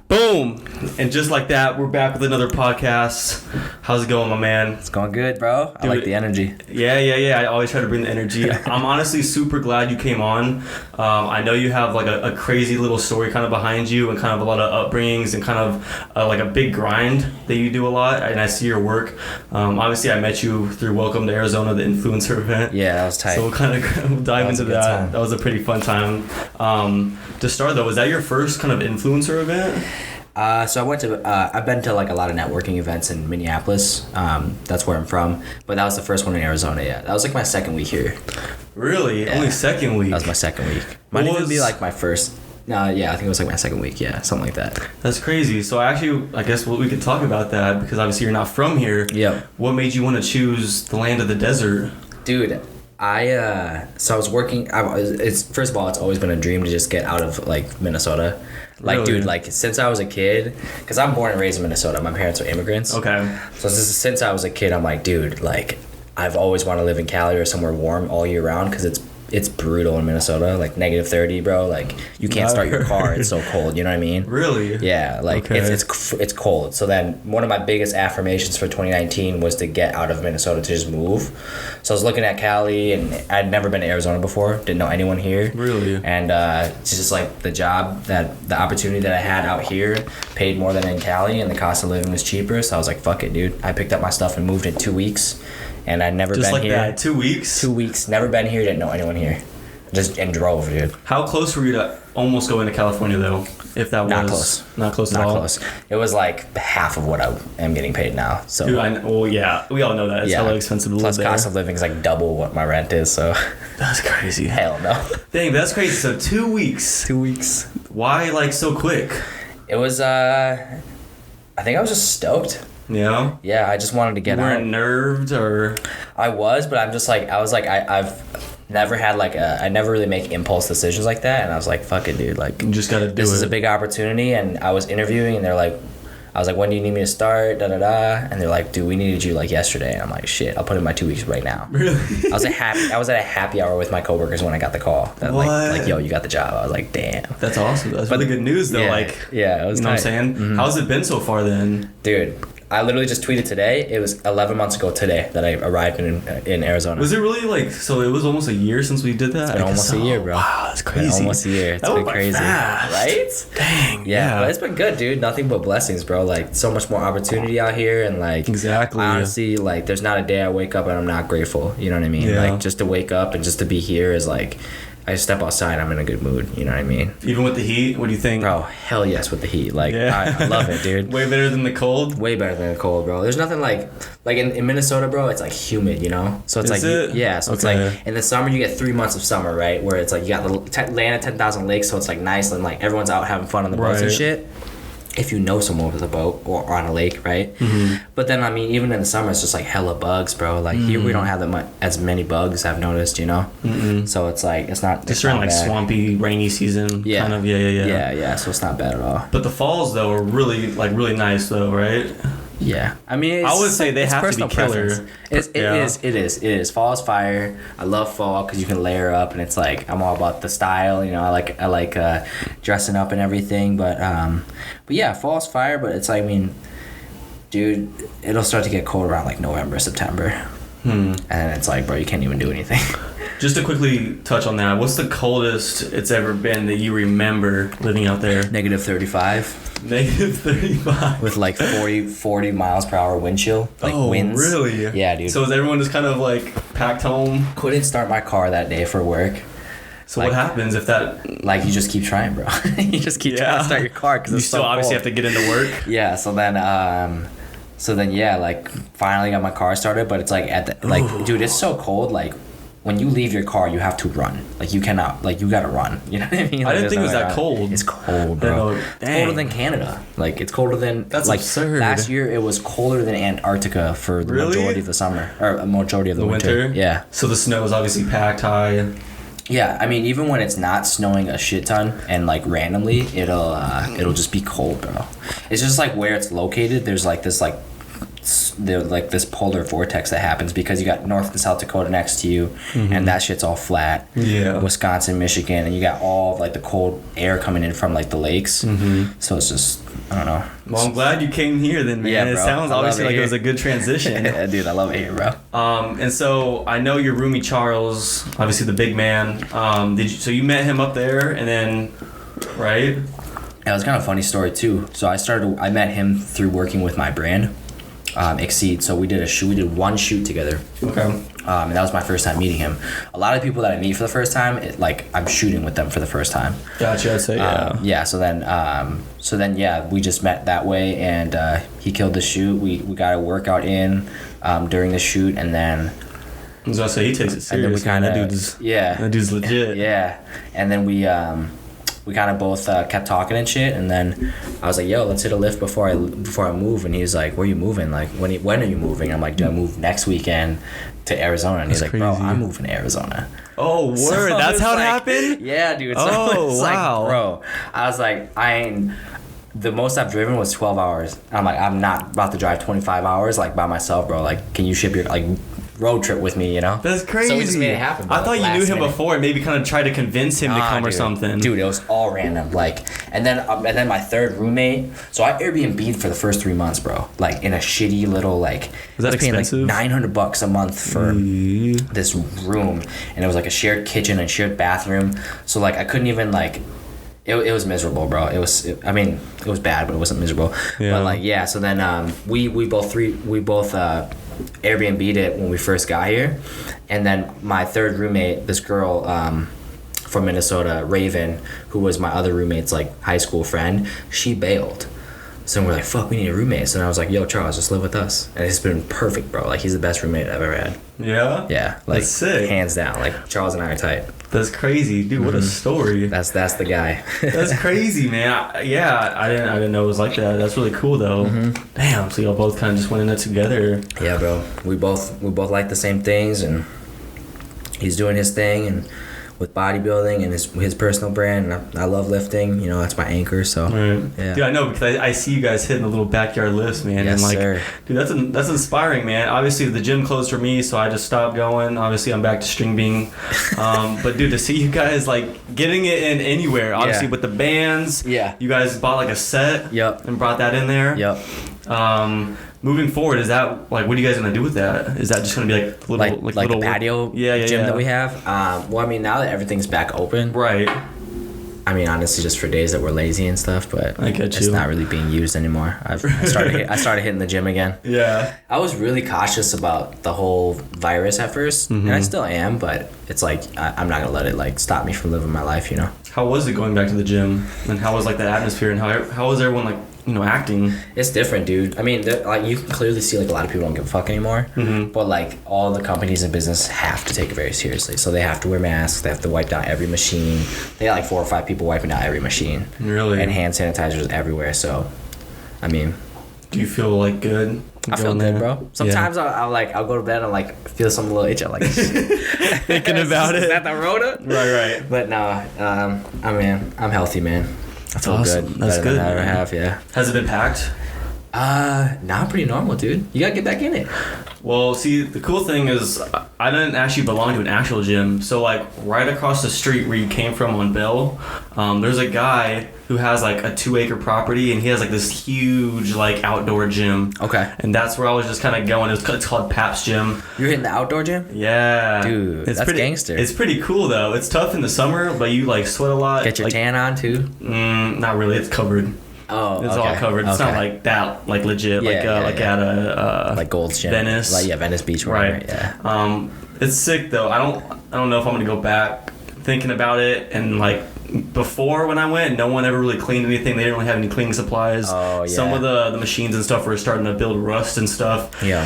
Boom! And just like that, we're back with another podcast. How's it going, my man? It's going good, bro. I like the energy. Yeah. I always try to bring the energy. I'm honestly super glad you came on. I know you have like a crazy little story kind of behind you and kind of a lot of upbringings and kind of like a big grind that you do a lot. And I see your work. Obviously, I met you through Welcome to Arizona, the influencer event. Yeah, that was tight. So we'll kind of dive into that. Time. That was a pretty fun time. To start though, was that your first kind of influencer event? So I went to, I've been to like a lot of networking events in Minneapolis. That's where I'm from. But that was the first one in Arizona, yeah. That was like my second week here. Really? Yeah. Only second week? That was my second week. Might even be like my first. Yeah, I think it was like my second week, yeah, something like that. That's crazy. So I guess we could talk about that because obviously you're not from here. Yeah. What made you want to choose the land of the desert? Dude, I was working, first of all, it's always been a dream to just get out of like Minnesota. Like, really? Dude, like, since I was a kid, because I'm born and raised in Minnesota. My parents are immigrants. Okay. So since I was a kid, I'm like, dude, like, I've always wanted to live in Cali or somewhere warm all year round because it's brutal in Minnesota. Like, -30, bro. Like, you can't start your car. It's so cold. You know what I mean? Really? Yeah. Like, okay. It's cold. So then one of my biggest affirmations for 2019 was to get out of Minnesota, to just move. So I was looking at Cali, and I'd never been to Arizona before. Didn't know anyone here. Really? And it's just like the opportunity that I had out here paid more than in Cali, and the cost of living was cheaper. So I was like, fuck it, dude. I picked up my stuff and moved in 2 weeks. And I'd never just been here. Just like that, 2 weeks? 2 weeks, never been here, didn't know anyone here. And drove, dude. How close were you to almost going to California, though? If that was... Not close. Not close at all? Not close. It was like half of what I am getting paid now. So. Dude, well, yeah. We all know that. It's hella expensive to live there. Plus cost of living is like double what my rent is, so... That's crazy. Hell no. Dang, that's crazy. So 2 weeks. 2 weeks. Why, like, so quick? It was, I think I was just stoked. Yeah? Yeah, I just wanted to get out. You weren't nerved, or...? I was, but I've never had like I never really make impulse decisions like that, and I was like, fuck it, dude, like, you just gotta do this is a big opportunity. And I was interviewing, and I was like, when do you need me to start, and they're like, dude, we needed you like yesterday. And I'm like, shit, I'll put in my 2 weeks right now. Really? I was at a happy hour with my coworkers when I got the call that, like, yo, you got the job. I was like, damn, that's awesome. That's really good news though. Yeah, like, yeah, it was, you know what I'm saying? Mm-hmm. How's it been so far then? Dude, I literally just tweeted today. It was 11 months ago today that I arrived in Arizona. Was it really like, so it was almost a year since we did that? It's been almost a year, bro. Wow, that's crazy. Almost a year. It's been crazy. Fast. Right? Dang. Yeah, but it's been good, dude. Nothing but blessings, bro. Like, so much more opportunity out here, and like, exactly. Honestly, like, there's not a day I wake up and I'm not grateful. You know what I mean? Yeah. Like, just to wake up and just to be here is like, I step outside, I'm in a good mood. You know what I mean? Even with the heat, what do you think? Bro, hell yes with the heat. Like, yeah. I love it, dude. Way better than the cold? Way better than the cold, bro. There's nothing like in Minnesota, bro, it's like humid, you know? So it's yeah, so it's like, in the summer, you get 3 months of summer, right? Where it's like, you got the land at 10,000 lakes, so it's like nice, and like everyone's out having fun on the boats and shit. If you know someone with a boat or on a lake, right? Mm-hmm. But then, I mean, even in the summer, it's just like hella bugs, bro. Like, here we don't have as many bugs, I've noticed, you know? Mm-mm. So it's like, it's not just during like bad. Swampy, rainy season. Yeah. Kind of, yeah. Yeah, so it's not bad at all. But the falls, though, are really nice, though, right? Yeah, I mean, I would say they have to be killer. It is. Fall is fire. I love fall because you can layer up, and it's like, I'm all about the style. You know, I like dressing up and everything. But yeah, fall is fire. But it's like, I mean, dude, it'll start to get cold around like November, September, and it's like, bro, you can't even do anything. Just to quickly touch on that, what's the coldest it's ever been that you remember living out there? -35. -35. With like 40 miles per hour wind chill. Like, winds. Really? Yeah, dude. So is everyone just kind of like packed home? Couldn't start my car that day for work. So like, what happens if that... Like, you just keep trying, bro. You just keep trying to start your car because it's so cold. You still obviously have to get into work. Yeah, so then, yeah, like, finally got my car started, but it's like, dude, it's so cold, like, when you leave your car, you have to run. Like, you cannot, like, you gotta run. You know what I mean? Like, I didn't think it was that cold. It's cold, bro. It's colder than Canada. Like, it's colder than... That's like, absurd. Last year, it was colder than Antarctica for the majority of the summer. Or a majority of the winter. Yeah. So the snow is obviously packed high. Yeah, I mean, even when it's not snowing a shit ton and like randomly, it'll just be cold, bro. It's just like where it's located. There's like this like like this polar vortex that happens because you got North and South Dakota next to you, and that shit's all flat. Yeah. Wisconsin, Michigan, and you got all like the cold air coming in from like the lakes. So it's just, I don't know. Well, I'm glad you came here then, man. Yeah, it bro. sounds obviously like it was a good transition. Dude, I love it here, bro. And so I know your roomie Charles, obviously the big man. So you met him up there, and then, right? Yeah, it was kind of a funny story too. So I met him through working with my brand, Exceed. So we did one shoot together. Okay. And that was my first time meeting him. A lot of people that I meet for the first time, I'm shooting with them for the first time. Gotcha. I'd say yeah. So then we just met that way, and he killed the shoot. We got a workout in during the shoot, and then. I was gonna say he takes it serious. That dude's legit. Yeah, and then we kind of both kept talking and shit, and then I was like, "Yo, let's hit a lift before I move." And he's like, "Where are you moving? Like, when are you moving?" I'm like, "Do I move next weekend to Arizona?" And he's like, crazy. "Bro, I'm moving to Arizona." Oh, word! So That's how it like, happened. Yeah, dude. So oh, wow. Like, bro, I was like, the most I've driven was 12 hours. I'm like, I'm not about to drive 25 hours like by myself, bro. Like, can you ship your road trip with me, you know? That's crazy. So we just made it happen, bro. I thought you knew him before and maybe kind of tried to convince him to come or something. Dude, it was all random. And then my third roommate. So I Airbnb'd for the first 3 months, bro. Like in a shitty little was that expensive? Paying like $900 a month for this room, and it was like a shared kitchen and shared bathroom. So like I couldn't even It was miserable, bro. It was bad, but it wasn't miserable. Yeah. But so then we both Airbnb'd it when we first got here, and then my third roommate, this girl from Minnesota, Raven, who was my other roommate's high school friend, she bailed. So we're like, fuck, we need a roommate. So then I was like, yo, Charles, just live with us. And it's been perfect, bro. He's the best roommate I've ever had. Yeah? Yeah. That's sick. Hands down. Charles and I are tight. That's crazy. Dude, what a story. That's the guy. That's crazy, man. I didn't know it was like that. That's really cool, though. Damn, so y'all both kind of just went in it together. Yeah, bro. We both like the same things, and he's doing his thing, and with bodybuilding and his personal brand, and I love lifting. That's my anchor. So right. Yeah, dude, I know because I see you guys hitting the little backyard lifts, man. Yes, and sir. Dude, that's inspiring, man. Obviously, the gym closed for me, so I just stopped going. Obviously, I'm back to string being. But dude, to see you guys getting it in anywhere, obviously with the bands. Yeah. You guys bought a set. Yep. And brought that in there. Yep. Moving forward, is that what are you guys gonna do with that? Is that just gonna be little a patio gym that we have? Now that everything's back open, right? Honestly, just for days that we're lazy and stuff, but it's not really being used anymore. I started hitting the gym again. Yeah. I was really cautious about the whole virus at first, and I still am, but it's I'm not gonna let it stop me from living my life, How was it going back to the gym, and how was the atmosphere, and how was everyone acting? It's different, dude. You can clearly see a lot of people don't give a fuck anymore. But all the companies in business have to take it very seriously. So they have to wear masks. They have to wipe down every machine. They got 4 or 5 people wiping down every machine. Really? And hand sanitizers everywhere. So, do you feel good? I feel good, bro. Sometimes I'll go to bed and feel some little itch. I'm thinking about it. Is that the Rona? Right. But no, I'm healthy, man. I feel awesome. good. That's good. Than I ever have, yeah. Has it been packed? Pretty normal, dude. You gotta get back in it. Well, see, the cool thing is I didn't actually belong to an actual gym. So, right across the street where you came from on Bell, there's a guy who has, a 2-acre property, and he has, this huge, outdoor gym. Okay. And that's where I was just kind of going. It's called Pap's Gym. You're hitting the outdoor gym? Yeah. Dude, that's gangster. It's pretty cool, though. It's tough in the summer, but you, sweat a lot. Get your tan on, too? Not really. It's covered. Oh, it's all covered. It's not that legit, at a Gold's Gym, Venice, Venice Beach, right? Yeah. It's sick though. I don't know if I'm gonna go back. Thinking about it, and before when I went, no one ever really cleaned anything. They didn't really have any cleaning supplies. Oh yeah. Some of the machines and stuff were starting to build rust and stuff. Yeah.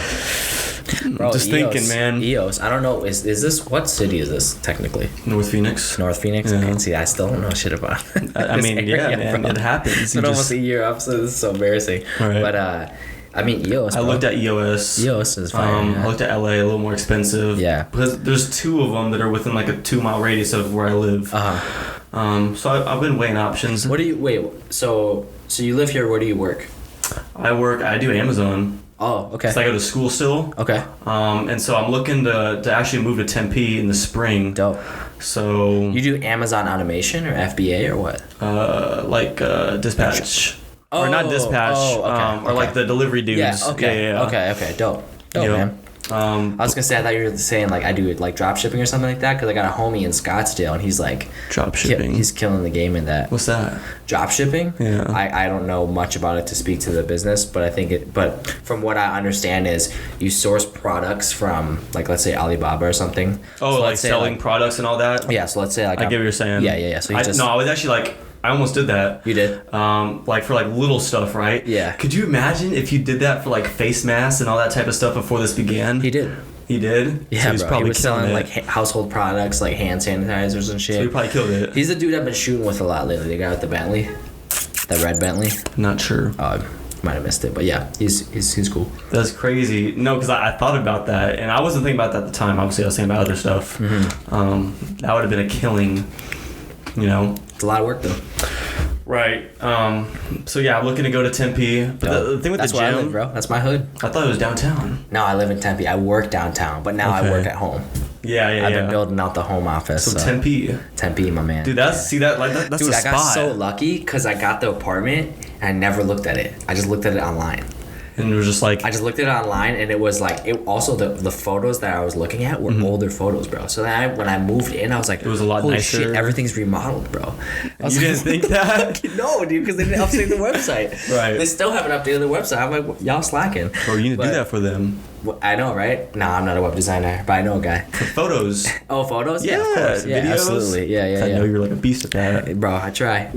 Bro, just thinking, man. EOS. I don't know. Is this what city is this technically? North Phoenix. North Phoenix. Yeah. Okay. See, I still don't know shit about. Man, it happens. It's been almost a year up, so this is so embarrassing. Right. But EOS. I looked at EOS. EOS is fine. I looked at LA, a little more expensive. Yeah. Because there's 2 of them that are within a 2-mile radius of where I live. So I've been weighing options. So you live here? Where do you work? I do Amazon. Oh, okay. 'Cause I go to school still. Okay. And so I'm looking to actually move to Tempe in the spring. Dope. So You do Amazon automation or FBA or what? dispatch. Or not dispatch. Or like the delivery dudes. Yeah. Okay. Yeah. Okay. Dope. Dope, Yeah. man. I was gonna say I thought you were saying like I do like drop shipping or something like that because I got a homie in Scottsdale and he's like Drop shipping. he's killing the game in that. What's that? Drop shipping? Yeah. I don't know much about it to speak to the business, but I think but from what I understand is you source products from like let's say Alibaba or something. Oh, So like let's say, selling products and all that? Yeah, so let's say like I get what you're saying. Yeah. So you I was actually like, I almost did that. You did? Like for like little stuff, right? Yeah. Could you imagine if you did that for like face masks and all that type of stuff before this began? He did. He did? Yeah, So he's bro. probably He was killing selling it. like household products, like hand sanitizers and shit. So he probably killed it. He's the dude I've been shooting with a lot lately. The guy with the Bentley, the red Bentley. Not sure. Might have missed it, but yeah, he's cool. That's crazy. No, because I thought about that, and I wasn't thinking about that at the time. Obviously, I was thinking about other stuff. Mm-hmm. That would have been a killing, you know? It's a lot of work though. Right. So yeah, I'm looking to go to Tempe. But the thing with That's the where gym, I live, bro. That's my hood. I thought it was downtown. No, I live in Tempe. I work downtown, but now I Okay. work at home. Yeah. I've been building out the home office. So Tempe. Tempe, my man. Dude, that's that's Dude, a I got spot. so lucky because I got the apartment and I never looked at it. I just looked at it online. And it was just like, I just looked at it online and it was like also the photos that I was looking at were older photos, bro. So then when I moved in, I was like, it was a lot holy nicer. shit, everything's remodeled, bro. I was you didn't think that? No, dude, because they didn't update the website. Right. They still haven't updated the website. I'm like, y'all slacking. Or you need to But- do that for them. I know, right? No, I'm not a web designer, but I know a guy. For photos. Oh, photos? Yeah, of course. Yeah, videos. absolutely. Yeah. I know you're like a beast at that. Bro, I try.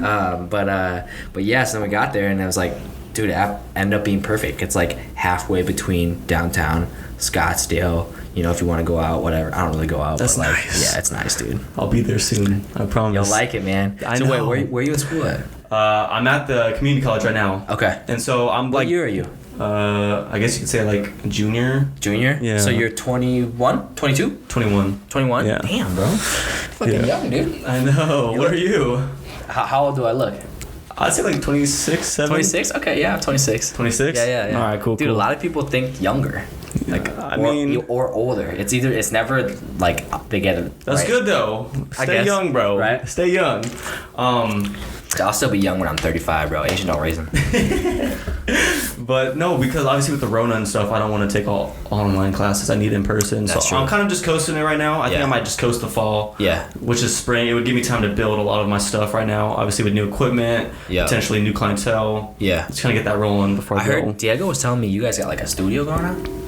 But yeah, so then we got there and it was like, dude, it ended up being perfect. It's like halfway between downtown, Scottsdale. You know, if you want to go out, whatever. I don't really go out. That's but like, nice. Yeah, it's nice, dude. I'll be there soon. I promise. You'll like it, man. I so know. wait, where are you in school at? I'm at the community college right now. Okay. And so I'm What like, year are you? I guess you could say like junior, Junior? Yeah. So you're 21? 22? 21. 21? Yeah. Damn, bro. Fucking Yeah. young, dude. I know. What are you? How old do I look? I'd say like 26, 7. 26? Okay, yeah, I'm 26. 26? Yeah. All right, cool, Dude, cool. a lot of people think younger. Like, I mean- or older. It's never like they get it. That's right. good though. I Stay guess, young, bro. right? Stay young. I'll still be young when I'm 35, bro. Asian don't raise them. But no, because obviously with the Rona and stuff, I don't want to take all online classes. I need in person. That's So true. I'm kind of just coasting it right now. I think Yeah. I might just coast the fall. Yeah. Which is spring. It would give me time to build a lot of my stuff right now. Obviously with new equipment, Yeah. potentially new clientele. Yeah. Just kind of get that rolling before I I go. heard Diego was telling me you guys got like a studio going on.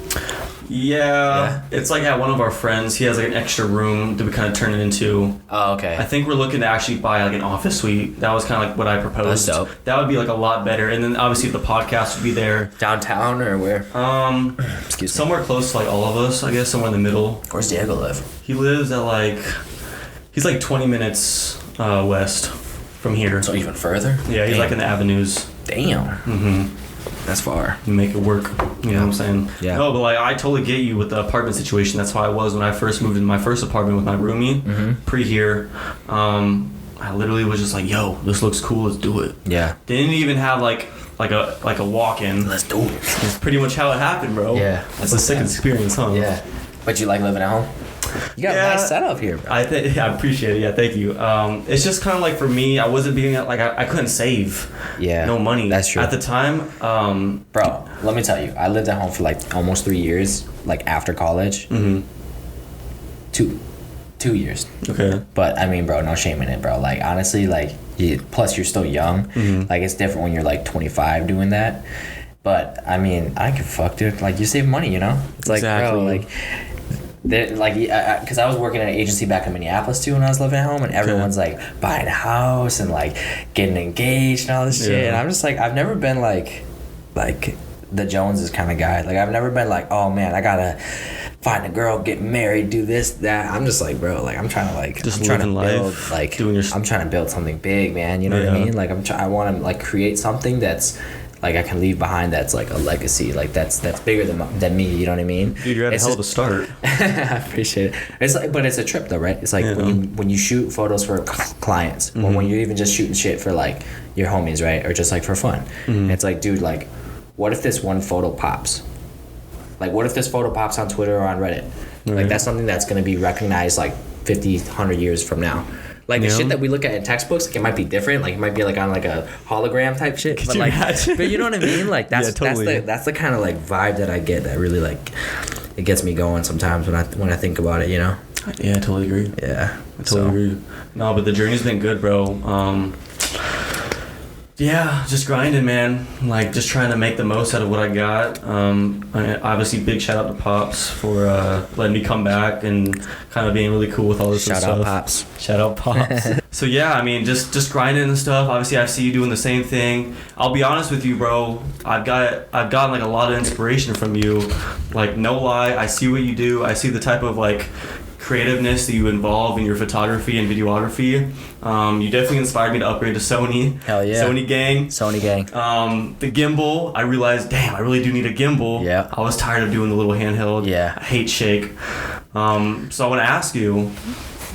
Yeah, it's like at one of our friends. He has like an extra room that we kind of turn it into. Oh, okay. I think we're looking to actually buy like an office suite. That was kind of like what I proposed. That's dope. That would be like a lot better. And then obviously the podcast would be there. Downtown or where? Excuse me. Somewhere close to like all of us, I guess, somewhere in the middle. Where's Diego live? He lives at like, he's like 20 minutes west from here. So even further? Yeah, he's Damn. like in the avenues. Damn. Mm-hmm. That's far. You make it work. You know what I'm saying? Yeah. No, but like I totally get you with the apartment situation. That's how I was when I first moved into my first apartment with my roomie. Mm-hmm. Pre here. I literally was just like, yo, this looks cool, let's do it. Yeah. Didn't even have like a walk-in. Let's do it. That's pretty much how it happened, bro. Yeah. That's a sick experience, huh? Yeah. But you like living at home? You got Yeah. a nice setup here, bro. I appreciate it. Yeah, thank you. It's just kind of like for me, I wasn't being like I couldn't save. Yeah. No money. That's true. At the time. Bro, let me tell you, I lived at home for like almost 3 years, like after college. Mm-hmm. 2 years. Okay. But I mean, bro, no shame in it, bro. Like honestly, like plus you're still young. Mm-hmm. Like it's different when you're like 25 doing that. But I mean, I don't give a fuck, dude. Like you save money, you know. It's like, Exactly. bro, like. Because I was working at an agency back in Minneapolis too when I was living at home, and everyone's like buying a house and like getting engaged and all this shit, Yeah. and I'm just like, I've never been like the Joneses kind of guy. Like I've never been like, oh man, I gotta find a girl, get married, do this, that. I'm just like, bro, like I'm trying to like Just I'm trying to living build life, like doing your I'm trying to build something big, man. You know what I Yeah. mean? Like I want to like create something that's like I can leave behind that's like a legacy, like that's bigger than me. You know what I mean? Dude, you're at a It's hell of just- a start. I appreciate it. It's like, but it's a trip though, right? It's like Yeah. when you shoot photos for clients, or when you're even just shooting shit for like your homies, right? Or just like for fun. Mm-hmm. It's like, dude, like, what if this one photo pops? Like, what if this photo pops on Twitter or on Reddit? Like, that's something that's going to be recognized like 50, 100 years from now. Like the shit that we look at in textbooks, like, it might be different. Like, it might be like on like a hologram type shit. But like, but you know what I mean? Like, that's totally. that's the kind of like vibe that I get. That really like, it gets me going sometimes when I think about it. You know? Yeah, I totally agree. Yeah, I totally agree. No, but the journey's been good, bro. Yeah, just grinding, man. Like, just trying to make the most out of what I got. Obviously, big shout out to Pops for letting me come back and kind of being really cool with all this stuff. Shout out Pops. Shout out Pops. So yeah, I mean, just grinding and stuff. Obviously, I see you doing the same thing. I'll be honest with you, bro. I've gotten like a lot of inspiration from you. Like, no lie, I see what you do. I see the type of like creativeness that you involve in your photography and videography. You definitely inspired me to upgrade to Sony. Hell yeah. Sony gang. The gimbal, I realized, damn, I really do need a gimbal. Yeah. I was tired of doing the little handheld. Yeah. I hate shake. So I want to ask you,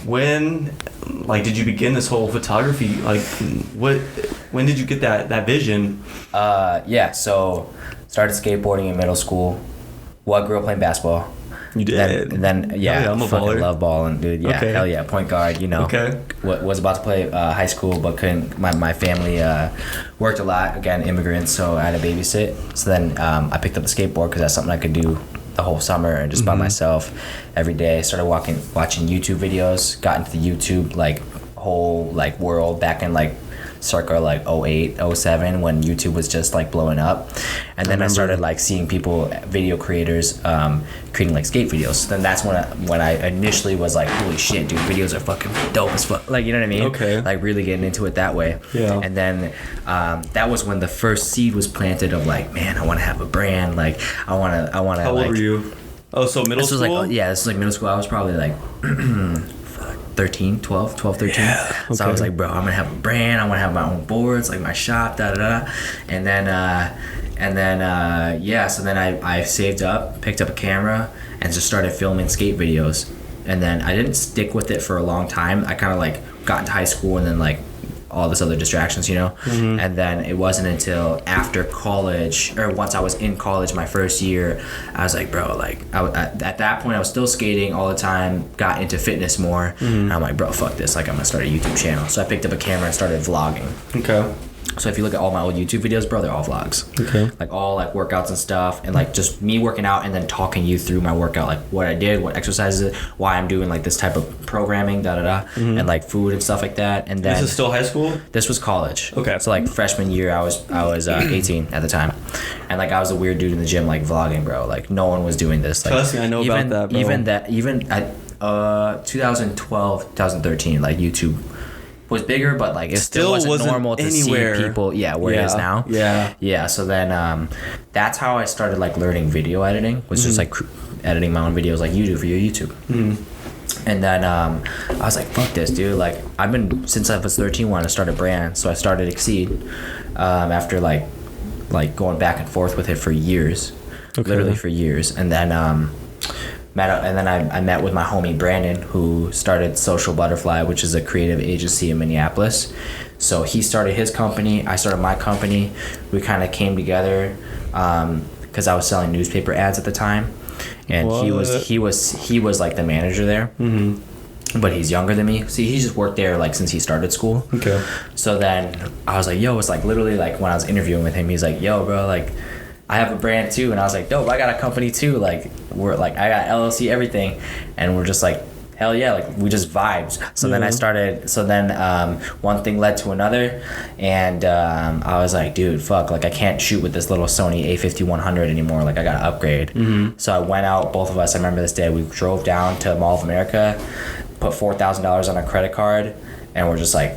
when, like, did you begin this whole photography? Like, when did you get that vision? Yeah, so started skateboarding in middle school. Well, I grew up playing basketball. You did. Then yeah, I'm a fucking baller. love balling, dude. Yeah, Okay. hell yeah, point guard. You know. Okay. Was about to play high school, but couldn't. My family worked a lot. Again, immigrants, so I had to babysit. So then I picked up a skateboard because that's something I could do the whole summer and just by myself every day. Started watching YouTube videos. Got into the YouTube like whole like world back in like circa like 08, 07 when YouTube was just like blowing up. And then I started like seeing people, video creators, creating like skate videos. Then that's when I initially was like, holy shit, dude, videos are fucking dope as fuck. Like, you know what I mean? Okay. Like really getting into it that way. Yeah. And then that was when the first seed was planted of like, man, I want to have a brand. Like I want to. How old were you? Oh, so middle school? This was like middle school. I was probably like 12, 13. Yeah, okay. So I was like, bro, I'm gonna have a brand. I want to have my own boards, like my shop, da da da. And then so then I saved up, picked up a camera, and just started filming skate videos. And then I didn't stick with it for a long time. I kind of like got into high school and then like all this other distractions, you know. And then it wasn't until after college, or once I was in college my first year, I was like, bro, like at that point I was still skating all the time, got into fitness more, and I'm like, bro, fuck this, like I'm gonna start a YouTube channel. So I picked up a camera and started vlogging. Okay. So if you look at all my old YouTube videos, bro, they're all vlogs. Okay. Like all like workouts and stuff, and like just me working out and then talking you through my workout, like what I did, what exercises, why I'm doing like this type of programming, da da da, and like food and stuff like that. And then This is still high school? this was college. Okay. So like freshman year, I was 18 at the time, and like I was a weird dude in the gym, like vlogging, bro. Like no one was doing this. Like, Trust me, I know about that, bro. Even at 2012, 2013, like YouTube was bigger, but like it still wasn't normal to anywhere. see people where it is now. Yeah. So then that's how I started like learning video editing, was just like editing my own videos like you do for your YouTube. And then I was like, fuck this, dude. Like I've been, since I was 13 when I started a brand, so I started Exceed after like going back and forth with it for years. Literally for years. And then I met with my homie Brandon, who started Social Butterfly, which is a creative agency in Minneapolis. So he started his company, I started my company. We kind of came together because I was selling newspaper ads at the time, and he was like the manager there. But he's younger than me. See, he just worked there like since he started school. Okay. So then I was like, yo, it's like literally like when I was interviewing with him, he's like, yo, bro, like I have a brand too. And I was like, dope, I got a company too. Like we're like, I got LLC, everything. And we're just like, hell yeah, like we just vibes. So then one thing led to another, and I was like, dude, fuck, like I can't shoot with this little Sony A5100 anymore. Like I gotta upgrade. So I went out, both of us, I remember this day, we drove down to Mall of America, put $4,000 on a credit card, and we're just like,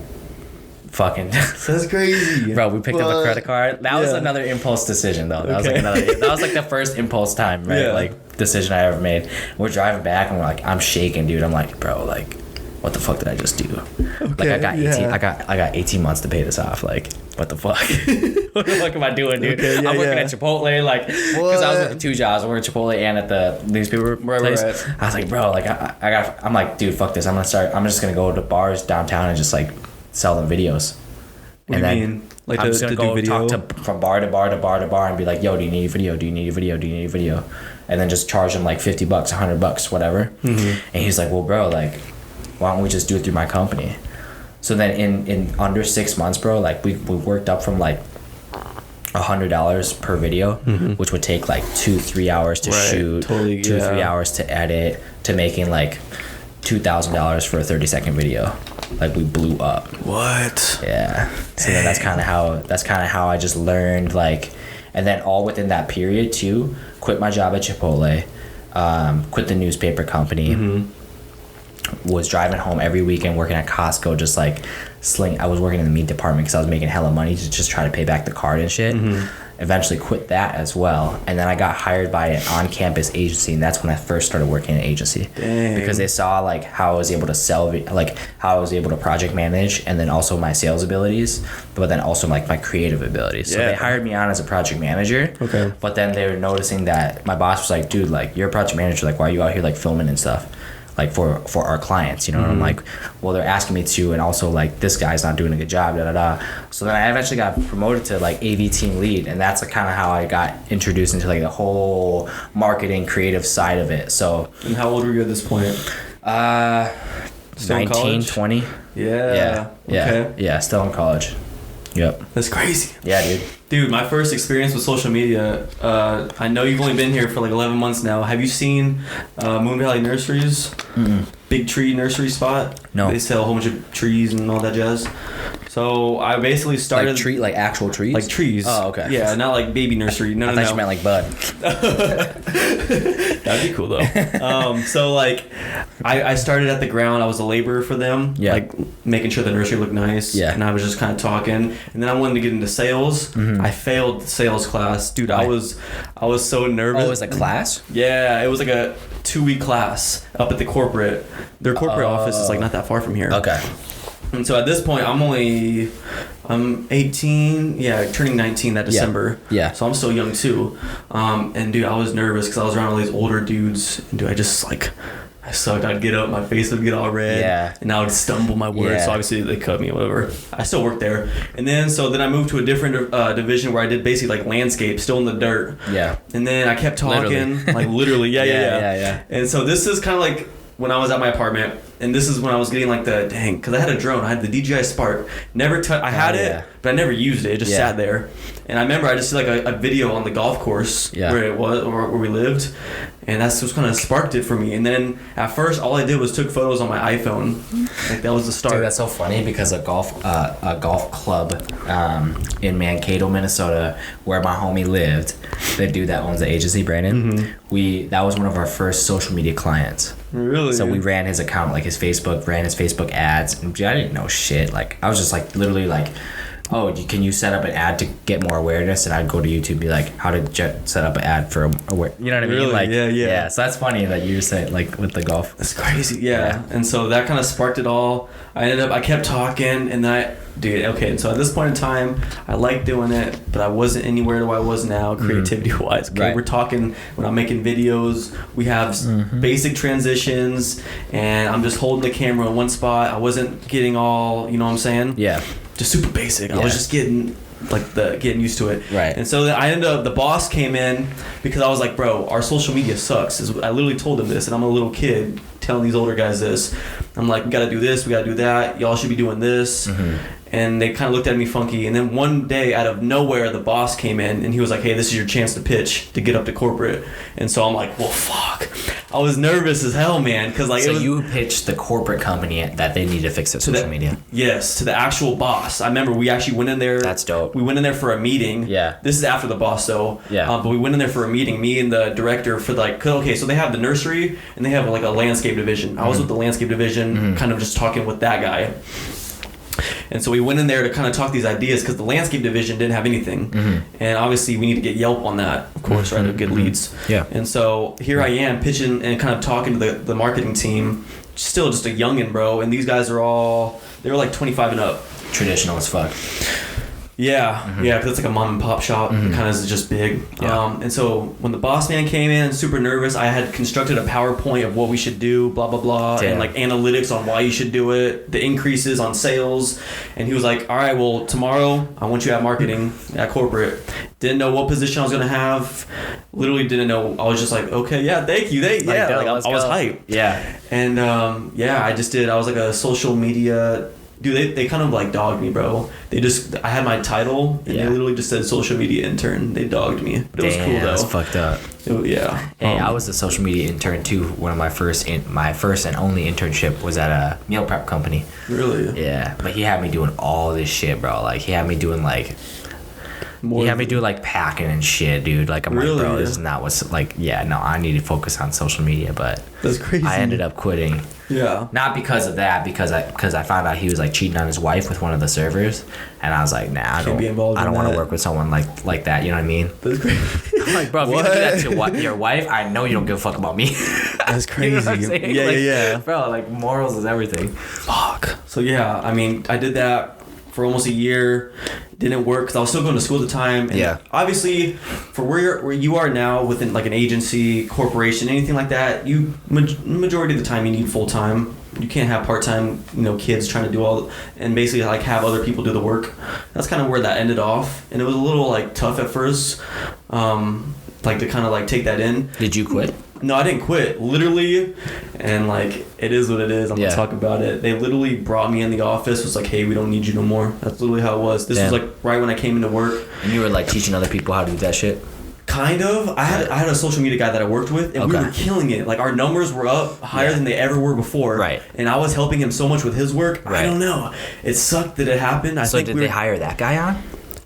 fucking that's crazy, bro. We picked up a credit card. That was another impulse decision though. That was like the first impulse time, right? Like decision I ever made. We're driving back and we're like, I'm shaking, dude. I'm like, bro, like what the fuck did I just do? Like I got 18 I got 18 months to pay this off. Like what the fuck? What the fuck am I doing, dude? I'm working at Chipotle, like, because I was working 2 jobs. I worked at Chipotle and at the newspaper place. Right. I was like, bro, like I'm like, dude, fuck this. I'm just gonna go to bars downtown and just like sell them videos. What do you mean? Like I'm to, just gonna to go do video? talk to from bar to bar to bar to bar and be like, yo, do you need a video? Do you need a video? Do you need a video? And then just charge him like $50, $100, whatever. And he's like, well, bro, like, why don't we just do it through my company? So then in under 6 months, bro, like we worked up from like $100 per video, which would take like 2-3 hours to shoot, 2-3 hours to edit, to making like $2,000 for a 30-second video. Like we blew up. What? Yeah. So then that's kind of how I just learned, like, and then all within that period too, quit my job at Chipotle, quit the newspaper company, was driving home every weekend working at Costco, just like I was working in the meat department because I was making hella money to just try to pay back the card and shit. Eventually quit that as well, and then I got hired by an on-campus agency, and that's when I first started working in an agency. Dang. Because they saw like how I was able to sell, like how I was able to project manage, and then also my sales abilities, but then also like my creative abilities. So they hired me on as a project manager. Okay. But then they were noticing that my boss was like, dude, like you're a project manager, like why are you out here like filming and stuff, like for our clients, you know? And I'm like, well, they're asking me to, and also like this guy's not doing a good job, da da da. So then I eventually got promoted to like AV team lead, and that's like kind of how I got introduced into like the whole marketing creative side of it. So. And how old were you at this point? Still 19, 20. Yeah. Yeah, still in college. Yep. That's crazy. Yeah, dude. Dude, my first experience with social media, I know you've only been here for like 11 months now. Have you seen Moon Valley Nurseries? Big tree nursery spot? No. They sell a whole bunch of trees and all that jazz. So I basically started... Like actual trees? Like trees. Oh, okay. Yeah, not like baby nursery. No, I thought you meant like bud. That'd be cool though. So like, I started at the ground. I was a laborer for them. Yeah. Like making sure the nursery looked nice. Yeah. And I was just kind of talking. And then I wanted to get into sales. I failed the sales class, dude. I was so nervous. Oh, it was a class? Yeah, it was like a 2-week class up at the corporate. Their corporate office is like not that far from here. Okay. And so at this point, I'm 18, turning 19 that December. Yeah. So I'm still young too. And dude, I was nervous because I was around all these older dudes. And dude, I sucked. I'd get up, my face would get all red. Yeah. And I would stumble my words. Yeah. So obviously they cut me or whatever. I still worked there. And then I moved to a different division where I did basically like landscape, still in the dirt. Yeah. And then I kept talking. Like literally. Yeah. And so this is kind of like when I was at my apartment. And this is when I was getting like because I had a drone. I had the DJI Spark. I had it, but I never used it. It just sat there. And I remember I just did like a video on the golf course where it was, or where we lived. And that's what kind of sparked it for me. And then at first, all I did was took photos on my iPhone. Like that was the start. Dude, that's so funny because a golf club in Mankato, Minnesota, where my homie lived, the dude that owns the agency, Brandon, that was one of our first social media clients. Really? So we ran his account, like his Facebook ads. And I didn't know shit. Like I was just like literally like, oh, can you set up an ad to get more awareness? And I'd go to YouTube and be like, how to set up an ad for awareness. You know what I mean? Really? Like, yeah. So that's funny that you said like with the golf. That's crazy. Yeah. And so that kind of sparked it all. I kept talking and and so at this point in time, I liked doing it, but I wasn't anywhere where I was now, creativity wise. Okay. Right. We're talking when I'm making videos, we have basic transitions and I'm just holding the camera in one spot. I wasn't getting all, you know what I'm saying? Yeah. Just super basic. I was just getting used to it. Right. And so then I ended up, the boss came in because I was like, bro, our social media sucks. I literally told him this, and I'm a little kid telling these older guys this. I'm like, we got to do this, we got to do that. Y'all should be doing this. And they kind of looked at me funky. And then one day, out of nowhere, the boss came in, and he was like, hey, this is your chance to pitch to get up to corporate. And so I'm like, well, fuck. I was nervous as hell, man. Cause like, you pitched the corporate company that they need to fix their social media? Yes, to the actual boss. I remember we actually went in there. That's dope. We went in there for a meeting. Yeah. This is after the boss, though. Yeah. But we went in there for a meeting, me and the director for so they have the nursery, and they have like a landscape division. I was with the landscape division, kind of just talking with that guy. And so we went in there to kind of talk these ideas because the landscape division didn't have anything. And obviously we need to get Yelp on that, of course, right, to get leads. Yeah. And so here I am pitching and kind of talking to the marketing team, still just a youngin', bro. And these guys they were like 25 and up. Traditional as fuck. Yeah, yeah, because it's like a mom and pop shop. It kind of is just big. Yeah. And so when the boss man came in, super nervous, I had constructed a PowerPoint of what we should do, blah, blah, blah, Damn. and like analytics on why you should do it, the increases on sales. And he was like, all right, well, tomorrow I want you at marketing, at corporate. Didn't know what position I was going to have. Literally didn't know. I was just like, okay, yeah, thank you. I was hyped. Yeah. And I just did. I was like a social media... Dude, they kind of like dogged me, bro. I had my title, and they literally just said social media intern. They dogged me. But it was cool, though. That's fucked up. Yeah. Hey, I was a social media intern, too. One of my first and only internship was at a meal prep company. Really? Yeah. But he had me doing all this shit, bro. Like, he had me doing, like... He had me do like packing and shit, dude. Like I'm really? like, bro, this is not what's like. Yeah, no, I need to focus on social media, but that's crazy. I ended up quitting. Yeah. Not because of that, because I found out he was like cheating on his wife with one of the servers, and I was like, nah, I don't want to work with someone like that. You know what I mean? That's crazy. I'm like, bro, if you're gonna do that to your wife, I know you don't give a fuck about me. That's crazy. You know what I'm saying? Yeah, like, yeah. Bro, like morals is everything. Fuck. So yeah, I mean, I did that for almost a year. Didn't work because I was still going to school at the time. And yeah. Obviously, for where you are now within like an agency, corporation, anything like that, you majority of the time you need full time. You can't have part time, kids trying to do all and basically like have other people do the work. That's kind of where that ended off, and it was a little like tough at first, like to kind of like take that in. Did you quit? No, I didn't quit. Literally, and like it is what it is. I'm gonna talk about it. They literally brought me in the office. Was like, hey, we don't need you no more. That's literally how it was. This was like right when I came into work. And you were like teaching other people how to do that shit. Kind of. I had a social media guy that I worked with, and we were killing it. Like our numbers were up higher than they ever were before. Right. And I was helping him so much with his work. Right. I don't know. It sucked that it happened. I think did they hire that guy on?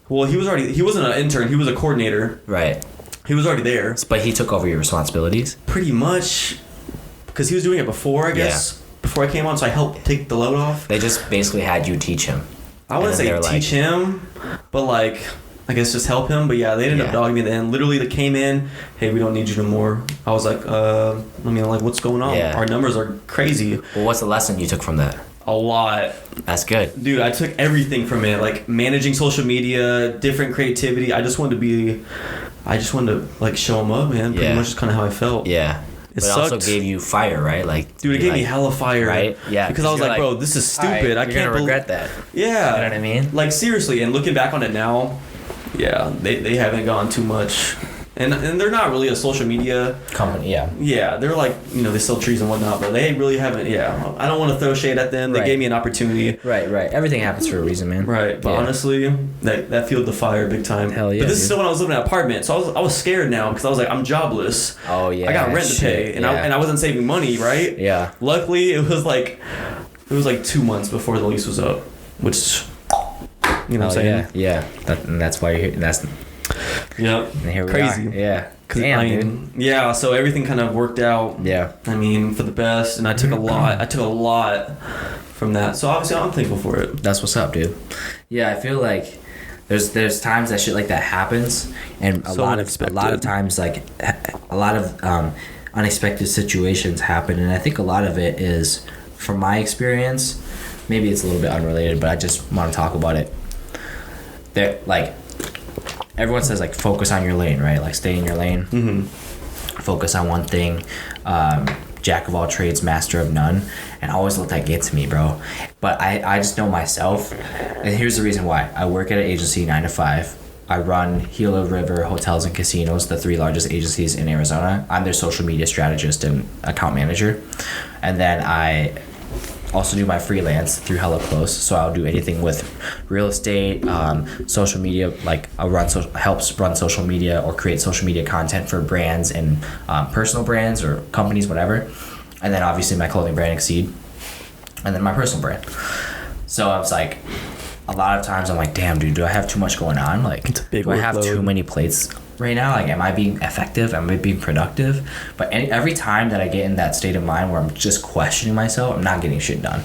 Well, he wasn't an intern. He was a coordinator. Right. He was already there. But he took over your responsibilities? Pretty much. Because he was doing it before, I guess. Yeah. Before I came on, so I helped take the load off. They just basically had you teach him. I wouldn't say teach him, but like, I guess just help him. But yeah, they ended up dogging me then. Literally, they came in, hey, we don't need you no more. I was like, what's going on? Yeah. Our numbers are crazy. Well, what's the lesson you took from that? A lot. That's good. Dude, I took everything from it, like managing social media, different creativity. I just wanted to like show them up, man. Pretty much just kind of how I felt. Yeah. It also gave you fire, right? Like, dude, it gave me hella fire, right? Yeah, because I was like, bro, this is stupid. I can't regret that. Yeah, you know what I mean? Like seriously, and looking back on it now, yeah, they haven't gone too much. And they're not really a social media company, Yeah, they're like, they sell trees and whatnot, but they really haven't, I don't want to throw shade at them. They gave me an opportunity. Right. Everything happens for a reason, man. Right, but honestly, that fueled the fire big time. Hell yeah. But this is still when I was living in an apartment, so I was scared now because I was like, I'm jobless. Oh, yeah. I got rent to pay, and I wasn't saving money, right? Yeah. Luckily, it was like 2 months before the lease was up, which, you know what I'm saying? Yeah. That's why you're here. Yep. And here we Crazy. are. Yeah. Damn, dude. Yeah, so everything kind of worked out. Yeah. I mean, for the best, and I took a lot from that. So obviously, I'm thankful for it. That's what's up, dude. Yeah, I feel like there's times that shit like that happens, and a lot of times like a lot of unexpected situations happen, and I think a lot of it is, from my experience, maybe it's a little bit unrelated, but I just want to talk about it. There, like, everyone says like focus on your lane, right? Like stay in your lane. Mm-hmm. Focus on one thing. Jack of all trades, master of none. And I always let that get to me, bro. But I just know myself. And here's the reason why. I work at an agency 9 to 5. I run Gila River Hotels and Casinos, the 3 largest agencies in Arizona. I'm their social media strategist and account manager. And then I also do my freelance through Hella Close, so I'll do anything with real estate, social media. Like I'll helps run social media or create social media content for brands and personal brands or companies, whatever. And then obviously my clothing brand Exceed, and then my personal brand. So I was like, a lot of times I'm like, damn, dude, do I have too much going on? Like, it's a big do I have workload. too many plates right now? Like, am I being effective? Am I being productive? But every time that I get in that state of mind where I'm just questioning myself, I'm not getting shit done.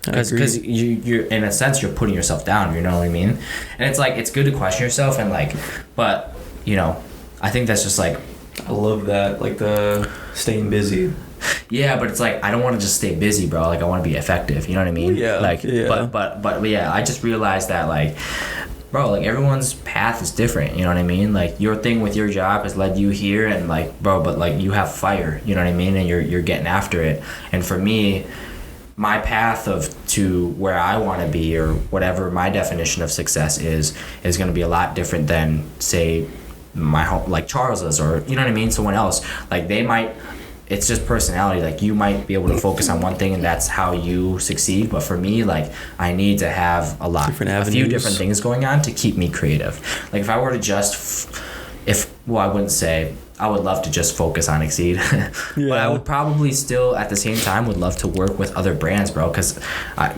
Because you're in a sense, you're putting yourself down, you know what I mean? And it's like, it's good to question yourself and like, but I think that's just like, I love that, like the staying busy. Yeah, but it's like, I don't want to just stay busy, bro. Like, I want to be effective. You know what I mean? Yeah. Like, yeah. But yeah, I just realized that, like, bro, like everyone's path is different, you know what I mean? Like your thing with your job has led you here, and like, bro, but like you have fire, you know what I mean? And you're getting after it. And for me, my path to where I want to be, or whatever my definition of success is going to be a lot different than, say, my home, like Charles's, or you know what I mean, someone else. Like they might, it's just personality. Like you might be able to focus on one thing and that's how you succeed, but for me, like I need to have a few different things going on to keep me creative. Like if I were to just I wouldn't say I would love to just focus on Exceed, but I would probably still at the same time would love to work with other brands, bro, because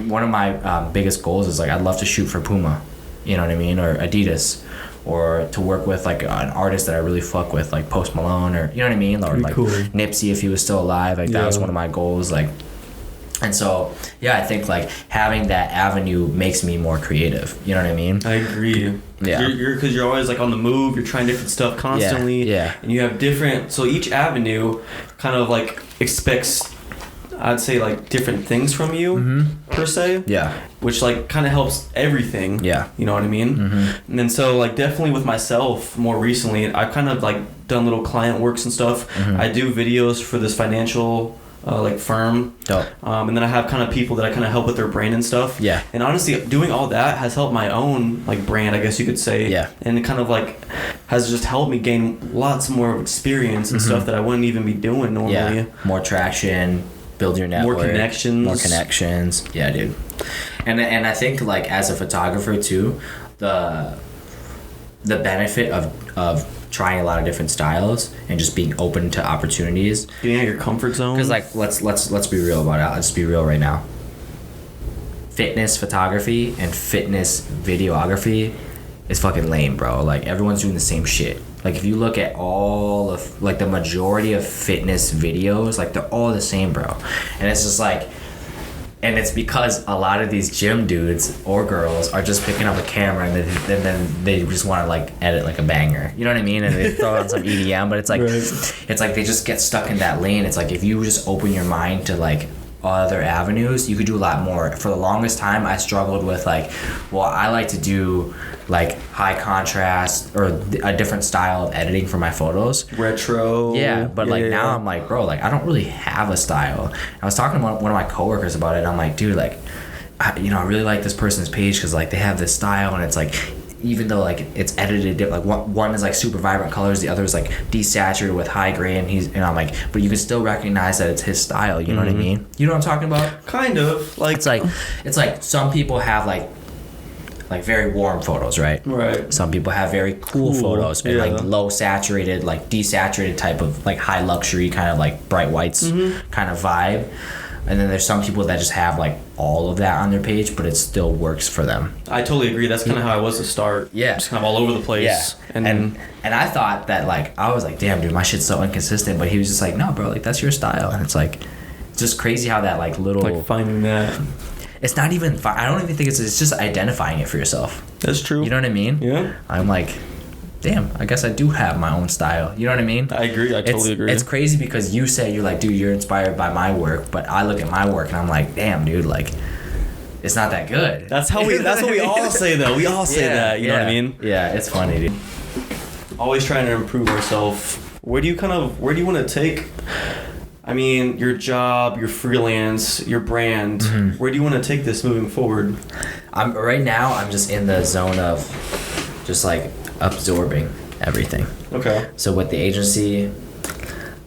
one of my biggest goals is like I'd love to shoot for Puma, you know what I mean, or Adidas, or to work with like an artist that I really fuck with, like Post Malone, or you know what I mean, or like cool. Nipsey if he was still alive. Like that was one of my goals. Like, and so I think like having that avenue makes me more creative. You know what I mean? I agree. Yeah. Because you're always like on the move. You're trying different stuff constantly. Yeah. And you have different. So each avenue kind of like expects, I'd say, like different things from you per se. Yeah. Which like kind of helps everything. Yeah. You know what I mean? And then so like definitely with myself more recently, I've kind of like done little client works and stuff. I do videos for this financial like firm. Dope. And then I have kind of people that I kind of help with their brand and stuff. Yeah. And honestly, doing all that has helped my own like brand, I guess you could say. Yeah. And it kind of like has just helped me gain lots more experience and stuff that I wouldn't even be doing normally. Yeah. More traction. Build your network. More connections. Yeah, dude. And I think like as a photographer too, the benefit of trying a lot of different styles and just being open to opportunities. Getting out of your comfort zone. Because like let's be real about it. Let's be real right now. Fitness photography and fitness videography is fucking lame, bro. Like everyone's doing the same shit. Like if you look at all of like the majority of fitness videos, like they're all the same, bro. And it's just like, and it's because a lot of these gym dudes or girls are just picking up a camera and then they just want to like edit like a banger. You know what I mean? And they throw on some EDM, but it's like It's like they just get stuck in that lane. It's like if you just open your mind to like other avenues, you could do a lot more. For the longest time, I struggled with like, well, I like to do like high contrast or a different style of editing for my photos. Retro. Yeah, but like now I'm like, bro, like I don't really have a style. I was talking to one of my coworkers about it, and I'm like, dude, like, I really like this person's page because like they have this style, and it's like, even though like it's edited, like one is like super vibrant colors, the other is like desaturated with high grain, and I'm like, but you can still recognize that it's his style. You know what I mean? You know what I'm talking about? Kind of. Like it's like some people have like very warm photos, right? Right. Some people have very cool photos and like low saturated, like desaturated type of like high luxury kind of like bright whites kind of vibe. And then there's some people that just have like all of that on their page, but it still works for them. I totally agree. That's kind of how I was to start. Yeah. Just kind of all over the place. Yeah. And I thought that like, I was like, damn, dude, my shit's so inconsistent. But he was just like, no, bro, like that's your style. And it's like, it's just crazy how that like little. Like finding that. It's not even, I don't even think it's just identifying it for yourself. That's true. You know what I mean? Yeah. I'm like, damn, I guess I do have my own style. You know what I mean? I agree. I totally agree. It's crazy because you say, you're like, dude, you're inspired by my work, but I look at my work and I'm like, damn, dude, like, it's not that good. That's what we all say though. We all say that. You know what I mean? Yeah, it's funny, dude. Always trying to improve ourselves. Where do you want to take, I mean, your job, your freelance, your brand, where do you want to take this moving forward? Right now, I'm just in the zone of just like absorbing everything. Okay. So with the agency,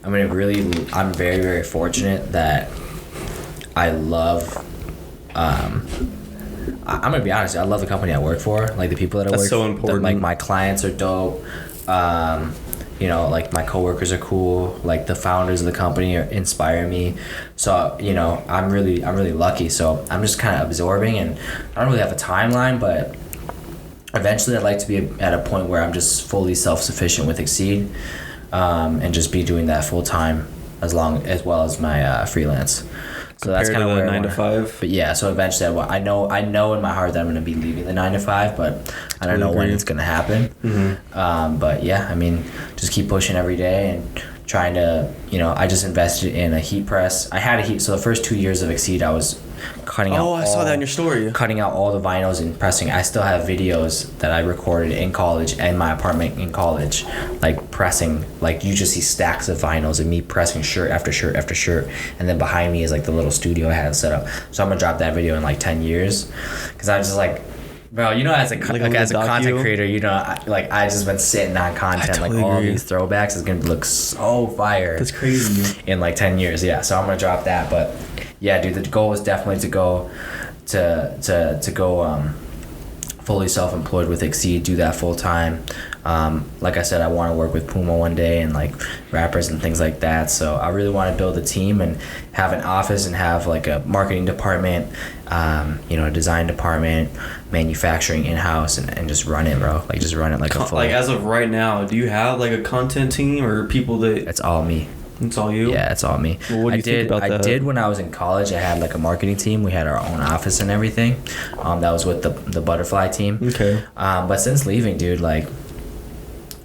I'm very, very fortunate that I love, I'm going to be honest, I love the company I work for, like the people that I work for. That's so important. Like my clients are dope. You know, like my coworkers are cool. Like the founders of the company inspire me. So, you know, I'm really lucky. So I'm just kind of absorbing, and I don't really have a timeline, but eventually I'd like to be at a point where I'm just fully self-sufficient with Exceed, and just be doing that full time as well as my freelance. So that's kind of where 9 to 5. But yeah, so eventually I know in my heart that I'm going to be leaving the 9 to 5, but I don't know when it's going to happen. But yeah, I mean, just keep pushing every day and trying to, you know, I just invested in a heat press. I had a heat, so the first 2 years of Exceed, I was cutting out. Oh, I saw that in your story. Cutting out all the vinyls and pressing. I still have videos that I recorded in college and my apartment in college, like pressing. Like you just see stacks of vinyls and me pressing shirt after shirt after shirt, and then behind me is like the little studio I had set up. So I'm gonna drop that video in like 10 years, because I was just like. Bro, you know, as a content creator, you know, I just been sitting on content, totally like all agree. these throwbacks is gonna look so fire. That's crazy. In like 10 years, yeah. So I'm gonna drop that, but yeah, dude, the goal is definitely to go fully self-employed with Exceed, do that full time. Like I said, I want to work with Puma one day and like rappers and things like that. So I really want to build a team and have an office and have like a marketing department, a design department, manufacturing in-house, and just run it, bro. Like just run it like a full. Like as of right now, do you have like a content team or people that? It's all me. It's all you? Yeah, it's all me. Well, what do you think about that? I did when I was in college. I had like a marketing team. We had our own office and everything. That was with the Butterfly team. Okay. But since leaving, dude, like,